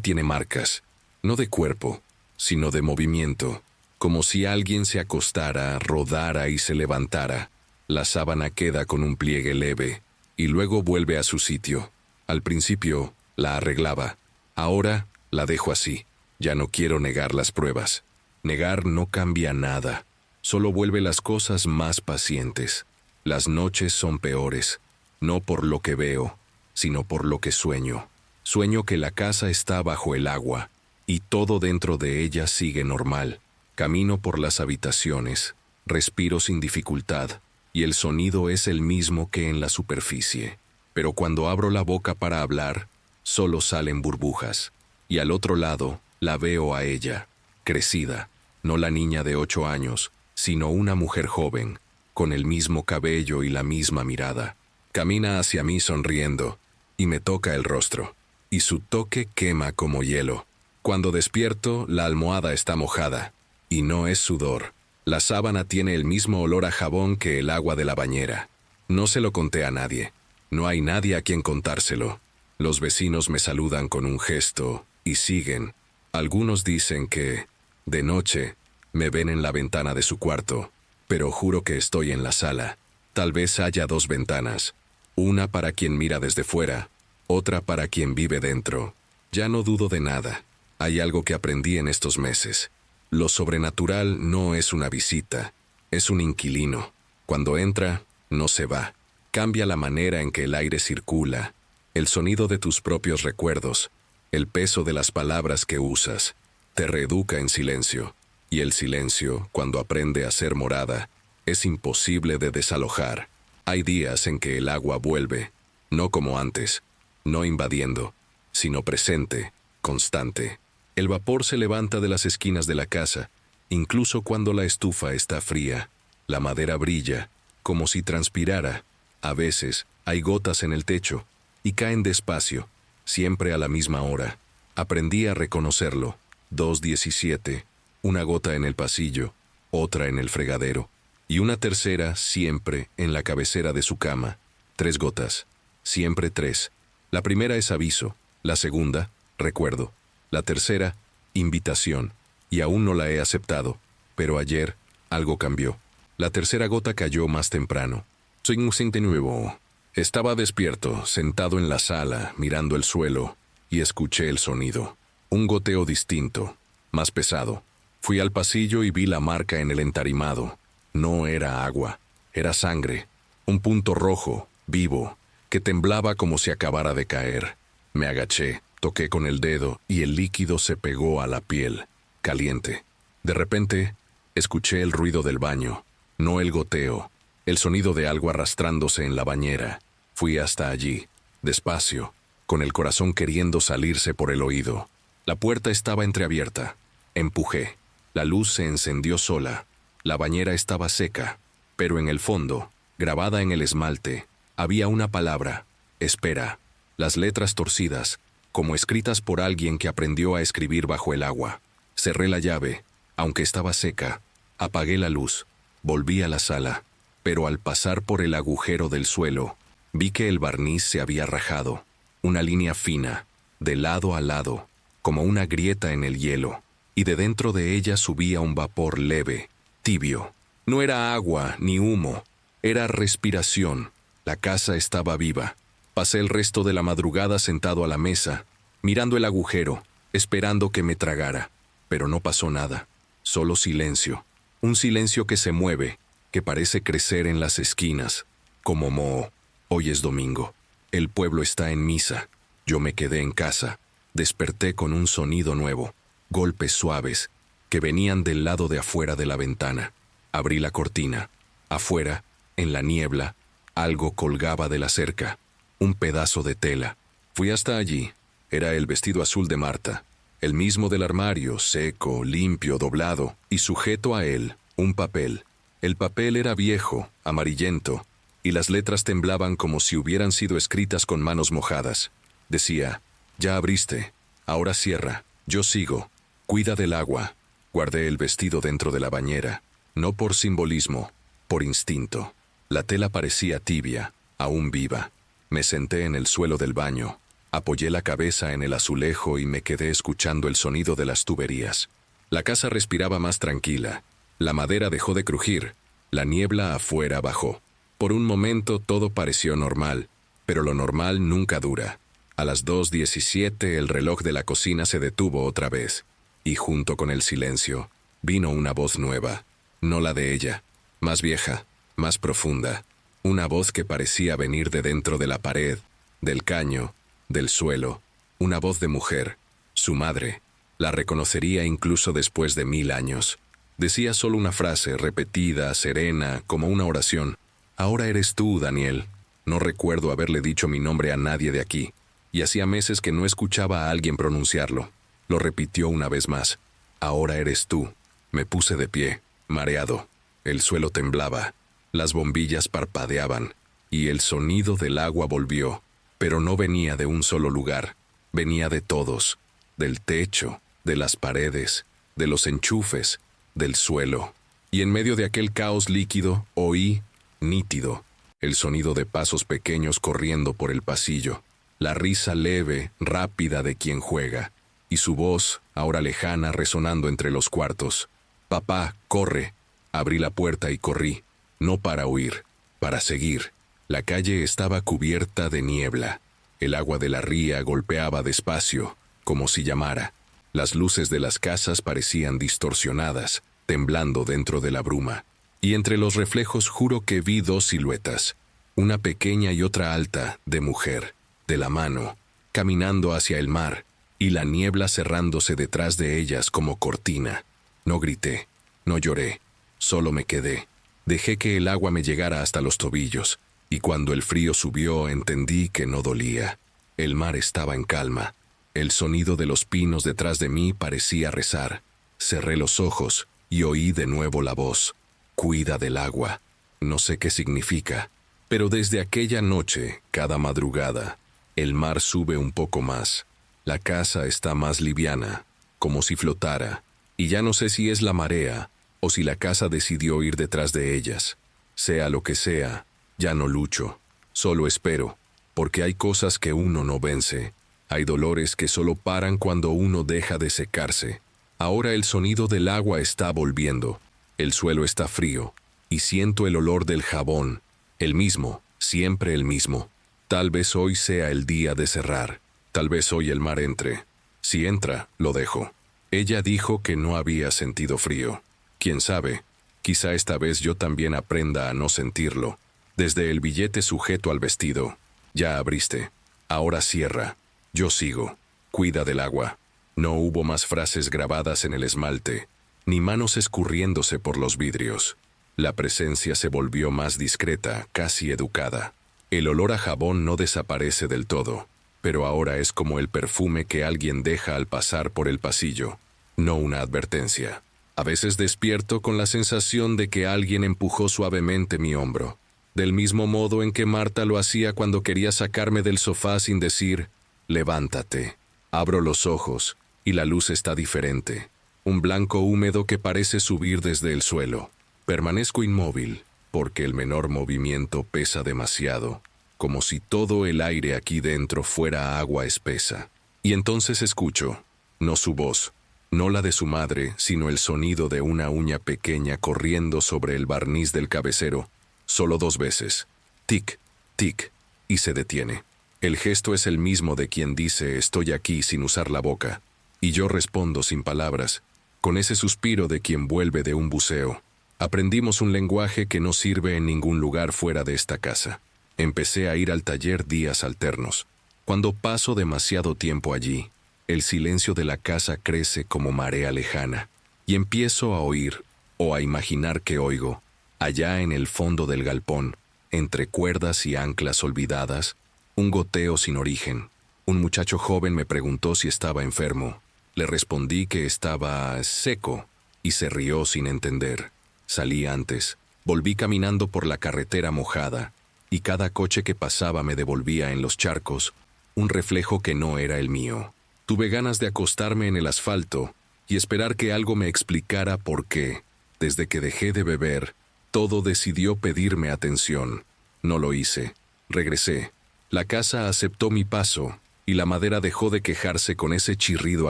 tiene marcas, no de cuerpo, sino de movimiento, como si alguien se acostara, rodara y se levantara. La sábana queda con un pliegue leve, y luego vuelve a su sitio. Al principio, la arreglaba. Ahora la dejo así. Ya no quiero negar las pruebas. Negar no cambia nada. Solo vuelve las cosas más pacientes. Las noches son peores. No por lo que veo, sino por lo que sueño. Sueño que la casa está bajo el agua, y todo dentro de ella sigue normal. Camino por las habitaciones. Respiro sin dificultad, y el sonido es el mismo que en la superficie. Pero cuando abro la boca para hablar, solo salen burbujas, y al otro lado la veo a ella, crecida, no la niña de 8 años, sino una mujer joven, con el mismo cabello y la misma mirada. Camina hacia mí sonriendo, y me toca el rostro, y su toque quema como hielo. Cuando despierto, la almohada está mojada, y no es sudor. La sábana tiene el mismo olor a jabón que el agua de la bañera. No se lo conté a nadie. No hay nadie a quien contárselo. Los vecinos me saludan con un gesto, y siguen. Algunos dicen que, de noche, me ven en la ventana de su cuarto, pero juro que estoy en la sala. Tal vez haya dos ventanas, una para quien mira desde fuera, otra para quien vive dentro. Ya no dudo de nada. Hay algo que aprendí en estos meses. Lo sobrenatural no es una visita, es un inquilino. Cuando entra, no se va. Cambia la manera en que el aire circula, el sonido de tus propios recuerdos, el peso de las palabras que usas. Te reeduca en silencio. Y el silencio, cuando aprende a ser morada, es imposible de desalojar. Hay días en que el agua vuelve, no como antes, no invadiendo, sino presente, constante. El vapor se levanta de las esquinas de la casa, incluso cuando la estufa está fría. La madera brilla, como si transpirara. A veces hay gotas en el techo, y caen despacio, siempre a la misma hora. Aprendí a reconocerlo. 2:17, una gota en el pasillo, otra en el fregadero, y una tercera siempre en la cabecera de su cama. 3 gotas, siempre 3. La primera es aviso, la segunda, recuerdo. La tercera, invitación, y aún no la he aceptado, pero ayer algo cambió. La tercera gota cayó más temprano. Soy un de nuevo. Estaba despierto, sentado en la sala, mirando el suelo, y escuché el sonido. Un goteo distinto, más pesado. Fui al pasillo y vi la marca en el entarimado. No era agua, era sangre. Un punto rojo, vivo, que temblaba como si acabara de caer. Me agaché. Toqué con el dedo y el líquido se pegó a la piel, caliente. De repente, escuché el ruido del baño, no el goteo, el sonido de algo arrastrándose en la bañera. Fui hasta allí, despacio, con el corazón queriendo salirse por el oído. La puerta estaba entreabierta. Empujé. La luz se encendió sola. La bañera estaba seca, pero en el fondo, grabada en el esmalte, había una palabra: espera. Las letras torcidas, como escritas por alguien que aprendió a escribir bajo el agua. Cerré la llave, aunque estaba seca. Apagué la luz. Volví a la sala, pero al pasar por el agujero del suelo, vi que el barniz se había rajado. Una línea fina, de lado a lado, como una grieta en el hielo, y de dentro de ella subía un vapor leve, tibio. No era agua ni humo, era respiración. La casa estaba viva. Pasé el resto de la madrugada sentado a la mesa, mirando el agujero, esperando que me tragara. Pero no pasó nada, solo silencio. Un silencio que se mueve, que parece crecer en las esquinas, como moho. Hoy es domingo. El pueblo está en misa. Yo me quedé en casa. Desperté con un sonido nuevo, golpes suaves, que venían del lado de afuera de la ventana. Abrí la cortina. Afuera, en la niebla, algo colgaba de la cerca. Un pedazo de tela. Fui hasta allí. Era el vestido azul de Marta, el mismo del armario, seco, limpio, doblado, y sujeto a él, un papel. El papel era viejo, amarillento, y las letras temblaban como si hubieran sido escritas con manos mojadas. Decía: ya abriste, ahora cierra, yo sigo, cuida del agua. Guardé el vestido dentro de la bañera, no por simbolismo, por instinto. La tela parecía tibia, aún viva. Me senté en el suelo del baño, apoyé la cabeza en el azulejo y me quedé escuchando el sonido de las tuberías. La casa respiraba más tranquila. La madera dejó de crujir. La niebla afuera bajó. Por un momento todo pareció normal, pero lo normal nunca dura. A las 2:17 el reloj de la cocina se detuvo otra vez, y junto con el silencio, vino una voz nueva, no la de ella, más vieja, más profunda. Una voz que parecía venir de dentro de la pared, del caño, del suelo. Una voz de mujer, su madre. La reconocería incluso después de 1000 años. Decía solo una frase, repetida, serena, como una oración. Ahora eres tú, Daniel. No recuerdo haberle dicho mi nombre a nadie de aquí, y hacía meses que no escuchaba a alguien pronunciarlo. Lo repitió una vez más. Ahora eres tú. Me puse de pie, mareado. El suelo temblaba. Las bombillas parpadeaban, y el sonido del agua volvió, pero no venía de un solo lugar, venía de todos, del techo, de las paredes, de los enchufes, del suelo. Y en medio de aquel caos líquido, oí, nítido, el sonido de pasos pequeños corriendo por el pasillo, la risa leve, rápida de quien juega, y su voz, ahora lejana, resonando entre los cuartos. «Papá, corre». Abrí la puerta y corrí, no para huir, para seguir. La calle estaba cubierta de niebla. El agua de la ría golpeaba despacio, como si llamara. Las luces de las casas parecían distorsionadas, temblando dentro de la bruma. Y entre los reflejos juro que vi dos siluetas, una pequeña y otra alta, de mujer, de la mano, caminando hacia el mar, y la niebla cerrándose detrás de ellas como cortina. No grité, no lloré, solo me quedé. Dejé que el agua me llegara hasta los tobillos, y cuando el frío subió entendí que no dolía. El mar estaba en calma. El sonido de los pinos detrás de mí parecía rezar. Cerré los ojos y oí de nuevo la voz. «Cuida del agua». No sé qué significa, pero desde aquella noche, cada madrugada, el mar sube un poco más. La casa está más liviana, como si flotara, y ya no sé si es la marea o si la casa decidió ir detrás de ellas. Sea lo que sea, ya no lucho, solo espero, porque hay cosas que uno no vence. Hay dolores que solo paran cuando uno deja de secarse. Ahora el sonido del agua está volviendo. El suelo está frío, y siento el olor del jabón, el mismo, siempre el mismo. Tal vez hoy sea el día de cerrar, tal vez hoy el mar entre. Si entra, lo dejo. Ella dijo que no había sentido frío. Quién sabe, quizá esta vez yo también aprenda a no sentirlo. Desde el billete sujeto al vestido. Ya abriste. Ahora cierra. Yo sigo. Cuida del agua. No hubo más frases grabadas en el esmalte, ni manos escurriéndose por los vidrios. La presencia se volvió más discreta, casi educada. El olor a jabón no desaparece del todo, pero ahora es como el perfume que alguien deja al pasar por el pasillo, no una advertencia. A veces despierto con la sensación de que alguien empujó suavemente mi hombro, del mismo modo en que Marta lo hacía cuando quería sacarme del sofá sin decir, «Levántate». Abro los ojos, y la luz está diferente. Un blanco húmedo que parece subir desde el suelo. Permanezco inmóvil, porque el menor movimiento pesa demasiado, como si todo el aire aquí dentro fuera agua espesa. Y entonces escucho, no su voz, no la de su madre, sino el sonido de una uña pequeña corriendo sobre el barniz del cabecero, solo 2 veces. Tic, tic, y se detiene. El gesto es el mismo de quien dice «estoy aquí» sin usar la boca, y yo respondo sin palabras, con ese suspiro de quien vuelve de un buceo. Aprendimos un lenguaje que no sirve en ningún lugar fuera de esta casa. Empecé a ir al taller días alternos. Cuando paso demasiado tiempo allí, el silencio de la casa crece como marea lejana, y empiezo a oír, o a imaginar que oigo, allá en el fondo del galpón, entre cuerdas y anclas olvidadas, un goteo sin origen. Un muchacho joven me preguntó si estaba enfermo. Le respondí que estaba seco, y se rió sin entender. Salí antes, volví caminando por la carretera mojada, y cada coche que pasaba me devolvía en los charcos un reflejo que no era el mío. Tuve ganas de acostarme en el asfalto y esperar que algo me explicara por qué, desde que dejé de beber, todo decidió pedirme atención. No lo hice. Regresé. La casa aceptó mi paso, y la madera dejó de quejarse con ese chirrido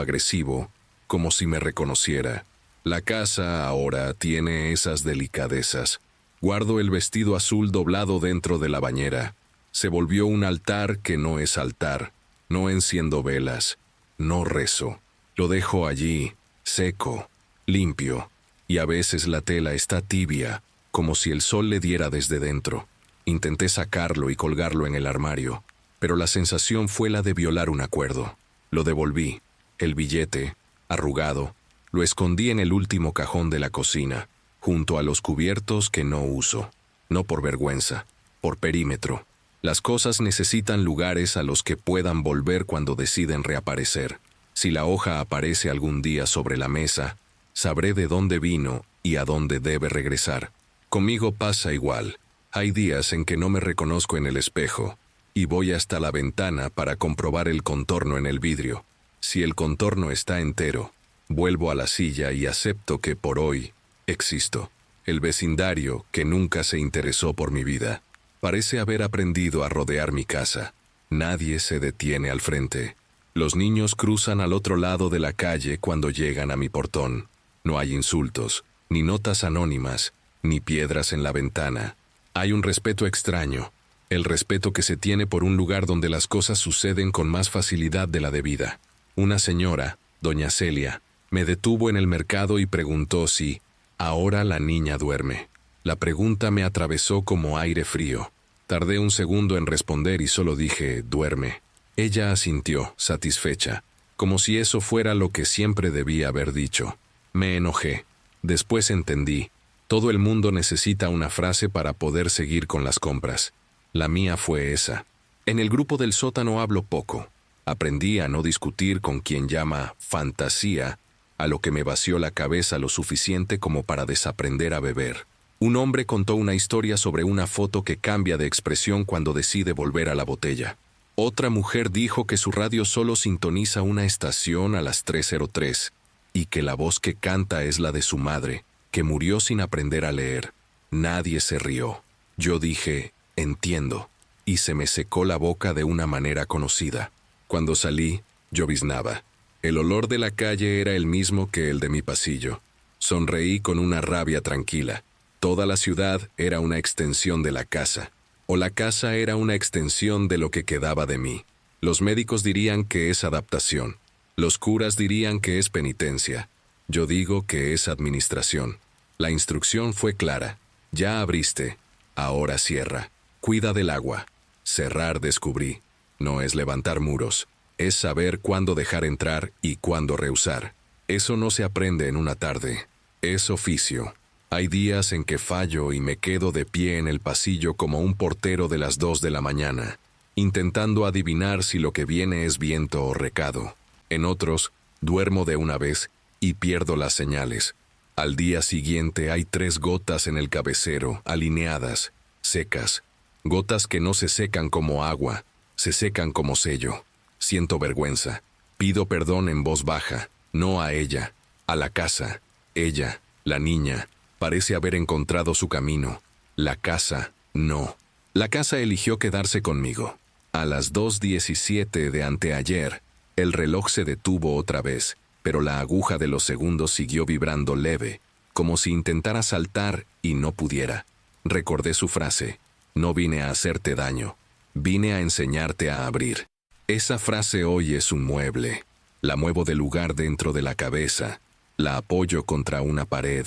agresivo, como si me reconociera. La casa ahora tiene esas delicadezas. Guardo el vestido azul doblado dentro de la bañera. Se volvió un altar que no es altar. No enciendo velas. No rezo. Lo dejo allí, seco, limpio, y a veces la tela está tibia, como si el sol le diera desde dentro. Intenté sacarlo y colgarlo en el armario, pero la sensación fue la de violar un acuerdo. Lo devolví. El billete, arrugado, lo escondí en el último cajón de la cocina, junto a los cubiertos que no uso. No por vergüenza, por perímetro. Las cosas necesitan lugares a los que puedan volver cuando deciden reaparecer. Si la hoja aparece algún día sobre la mesa, sabré de dónde vino y a dónde debe regresar. Conmigo pasa igual. Hay días en que no me reconozco en el espejo, y voy hasta la ventana para comprobar el contorno en el vidrio. Si el contorno está entero, vuelvo a la silla y acepto que por hoy existo. El vecindario, que nunca se interesó por mi vida, parece haber aprendido a rodear mi casa. Nadie se detiene al frente. Los niños cruzan al otro lado de la calle cuando llegan a mi portón. No hay insultos, ni notas anónimas, ni piedras en la ventana. Hay un respeto extraño, el respeto que se tiene por un lugar donde las cosas suceden con más facilidad de la debida. Una señora, doña Celia, me detuvo en el mercado y preguntó si ahora la niña duerme. La pregunta me atravesó como aire frío. Tardé un segundo en responder y solo dije, duerme. Ella asintió, satisfecha, como si eso fuera lo que siempre debía haber dicho. Me enojé. Después entendí. Todo el mundo necesita una frase para poder seguir con las compras. La mía fue esa. En el grupo del sótano hablo poco. Aprendí a no discutir con quien llama fantasía, a lo que me vació la cabeza lo suficiente como para desaprender a beber. Un hombre contó una historia sobre una foto que cambia de expresión cuando decide volver a la botella. Otra mujer dijo que su radio solo sintoniza una estación a las 3:03 y que la voz que canta es la de su madre, que murió sin aprender a leer. Nadie se rió. Yo dije, entiendo, y se me secó la boca de una manera conocida. Cuando salí, lloviznaba. El olor de la calle era el mismo que el de mi pasillo. Sonreí con una rabia tranquila. Toda la ciudad era una extensión de la casa, o la casa era una extensión de lo que quedaba de mí. Los médicos dirían que es adaptación. Los curas dirían que es penitencia. Yo digo que es administración. La instrucción fue clara. Ya abriste, ahora cierra. Cuida del agua. Cerrar descubrí. No es levantar muros. Es saber cuándo dejar entrar y cuándo rehusar. Eso no se aprende en una tarde. Es oficio. Hay días en que fallo y me quedo de pie en el pasillo como un portero de las 2 de la mañana, intentando adivinar si lo que viene es viento o recado. En otros, duermo de una vez y pierdo las señales. Al día siguiente hay 3 gotas en el cabecero, alineadas, secas. Gotas que no se secan como agua, se secan como sello. Siento vergüenza. Pido perdón en voz baja, no a ella, a la casa. Ella, la niña, parece haber encontrado su camino. La casa, no. La casa eligió quedarse conmigo. A las 2:17 de anteayer, el reloj se detuvo otra vez, pero la aguja de los segundos siguió vibrando leve, como si intentara saltar y no pudiera. Recordé su frase, no vine a hacerte daño, vine a enseñarte a abrir. Esa frase hoy es un mueble. La muevo de lugar dentro de la cabeza, la apoyo contra una pared,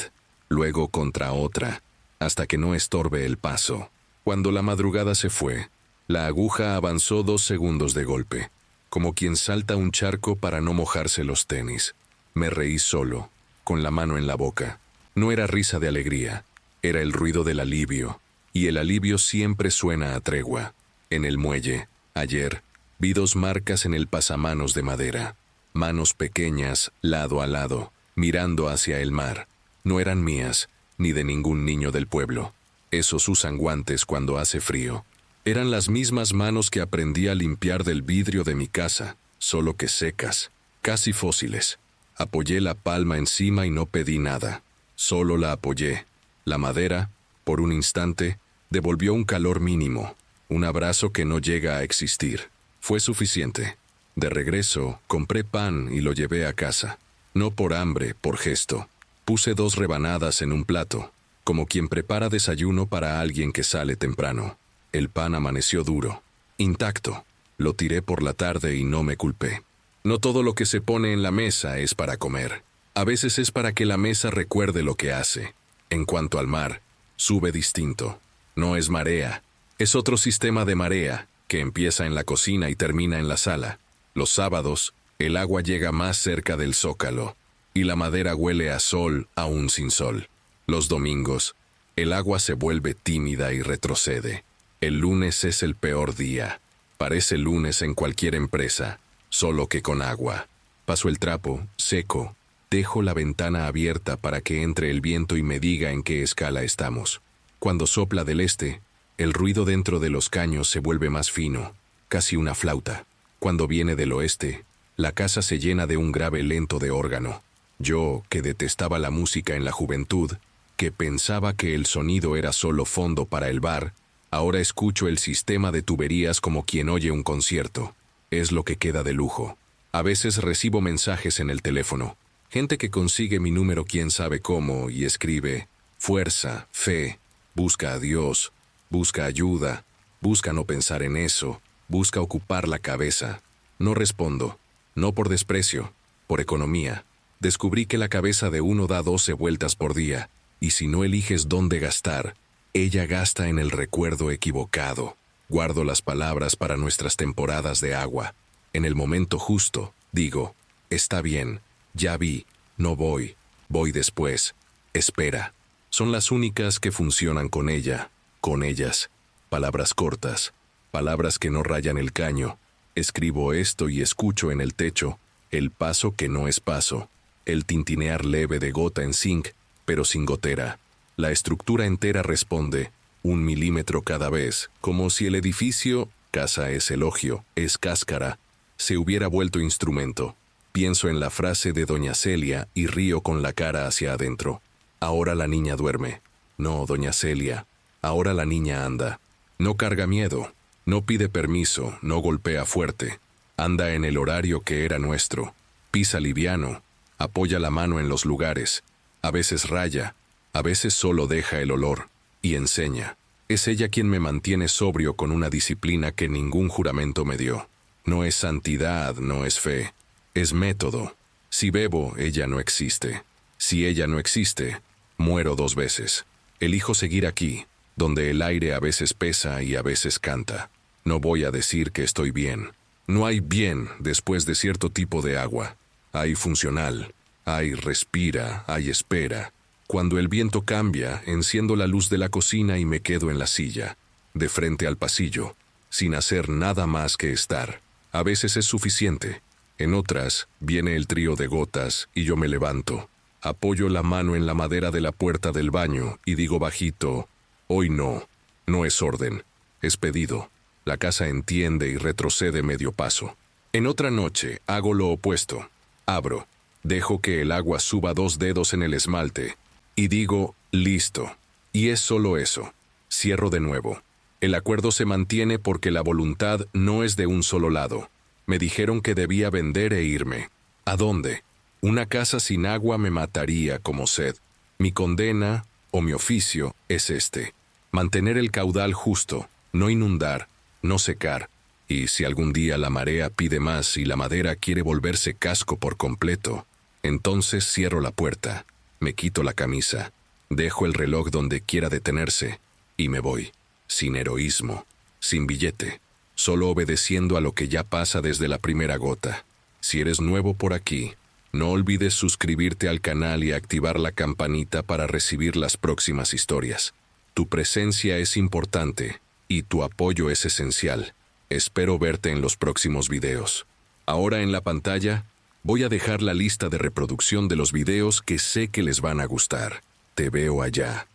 luego contra otra, hasta que no estorbe el paso. Cuando la madrugada se fue, la aguja avanzó 2 segundos de golpe, como quien salta un charco para no mojarse los tenis. Me reí solo, con la mano en la boca. No era risa de alegría, era el ruido del alivio, y el alivio siempre suena a tregua. En el muelle, ayer, vi 2 marcas en el pasamanos de madera, manos pequeñas, lado a lado, mirando hacia el mar. No eran mías, ni de ningún niño del pueblo. Esos usan guantes cuando hace frío. Eran las mismas manos que aprendí a limpiar del vidrio de mi casa, solo que secas, casi fósiles. Apoyé la palma encima y no pedí nada. Solo la apoyé. La madera, por un instante, devolvió un calor mínimo, un abrazo que no llega a existir. Fue suficiente. De regreso, compré pan y lo llevé a casa. No por hambre, por gesto. Puse 2 rebanadas en un plato, como quien prepara desayuno para alguien que sale temprano. El pan amaneció duro, intacto. Lo tiré por la tarde y no me culpé. No todo lo que se pone en la mesa es para comer. A veces es para que la mesa recuerde lo que hace. En cuanto al mar, sube distinto. No es marea. Es otro sistema de marea, que empieza en la cocina y termina en la sala. Los sábados, el agua llega más cerca del zócalo, y la madera huele a sol aún sin sol. Los domingos, el agua se vuelve tímida y retrocede. El lunes es el peor día. Parece lunes en cualquier empresa, solo que con agua. Paso el trapo, seco. Dejo la ventana abierta para que entre el viento y me diga en qué escala estamos. Cuando sopla del este, el ruido dentro de los caños se vuelve más fino, casi una flauta. Cuando viene del oeste, la casa se llena de un grave lento de órgano. Yo, que detestaba la música en la juventud, que pensaba que el sonido era solo fondo para el bar, ahora escucho el sistema de tuberías como quien oye un concierto. Es lo que queda de lujo. A veces recibo mensajes en el teléfono. Gente que consigue mi número quién sabe cómo y escribe: fuerza, fe, busca a Dios, busca ayuda, busca no pensar en eso, busca ocupar la cabeza. No respondo, no por desprecio, por economía. Descubrí que la cabeza de uno da 12 vueltas por día, y si no eliges dónde gastar, ella gasta en el recuerdo equivocado. Guardo las palabras para nuestras temporadas de agua. En el momento justo, digo: está bien, ya vi, no voy, voy después, espera. Son las únicas que funcionan con ella, con ellas. Palabras cortas, palabras que no rayan el caño. Escribo esto y escucho en el techo el paso que no es paso, el tintinear leve de gota en zinc, pero sin gotera. La estructura entera responde, 1 milímetro cada vez, como si el edificio, casa es elogio, es cáscara, se hubiera vuelto instrumento. Pienso en la frase de doña Celia y río con la cara hacia adentro. Ahora la niña duerme. No, doña Celia, ahora la niña anda. No carga miedo, no pide permiso, no golpea fuerte. Anda en el horario que era nuestro. Pisa liviano, apoya la mano en los lugares. A veces raya, a veces solo deja el olor. Y enseña. Es ella quien me mantiene sobrio con una disciplina que ningún juramento me dio. No es santidad, no es fe. Es método. Si bebo, ella no existe. Si ella no existe, muero 2 veces. Elijo seguir aquí, donde el aire a veces pesa y a veces canta. No voy a decir que estoy bien. No hay bien después de cierto tipo de agua. Hay funcional, hay respira, hay espera. Cuando el viento cambia, enciendo la luz de la cocina y me quedo en la silla, de frente al pasillo, sin hacer nada más que estar. A veces es suficiente. En otras, viene el trío de gotas y yo me levanto. Apoyo la mano en la madera de la puerta del baño y digo bajito: hoy no, no es orden, es pedido. La casa entiende y retrocede medio paso. En otra noche, hago lo opuesto. Abro, dejo que el agua suba 2 dedos en el esmalte y digo: listo. Y es solo eso. Cierro de nuevo. El acuerdo se mantiene porque la voluntad no es de un solo lado. Me dijeron que debía vender e irme. ¿A dónde? Una casa sin agua me mataría como sed. Mi condena, o mi oficio, es este: mantener el caudal justo, no inundar, no secar. Y si algún día la marea pide más y la madera quiere volverse casco por completo, entonces cierro la puerta, me quito la camisa, dejo el reloj donde quiera detenerse y me voy, sin heroísmo, sin billete, solo obedeciendo a lo que ya pasa desde la primera gota. Si eres nuevo por aquí, no olvides suscribirte al canal y activar la campanita para recibir las próximas historias. Tu presencia es importante y tu apoyo es esencial. Espero verte en los próximos videos. Ahora en la pantalla voy a dejar la lista de reproducción de los videos que sé que les van a gustar. Te veo allá.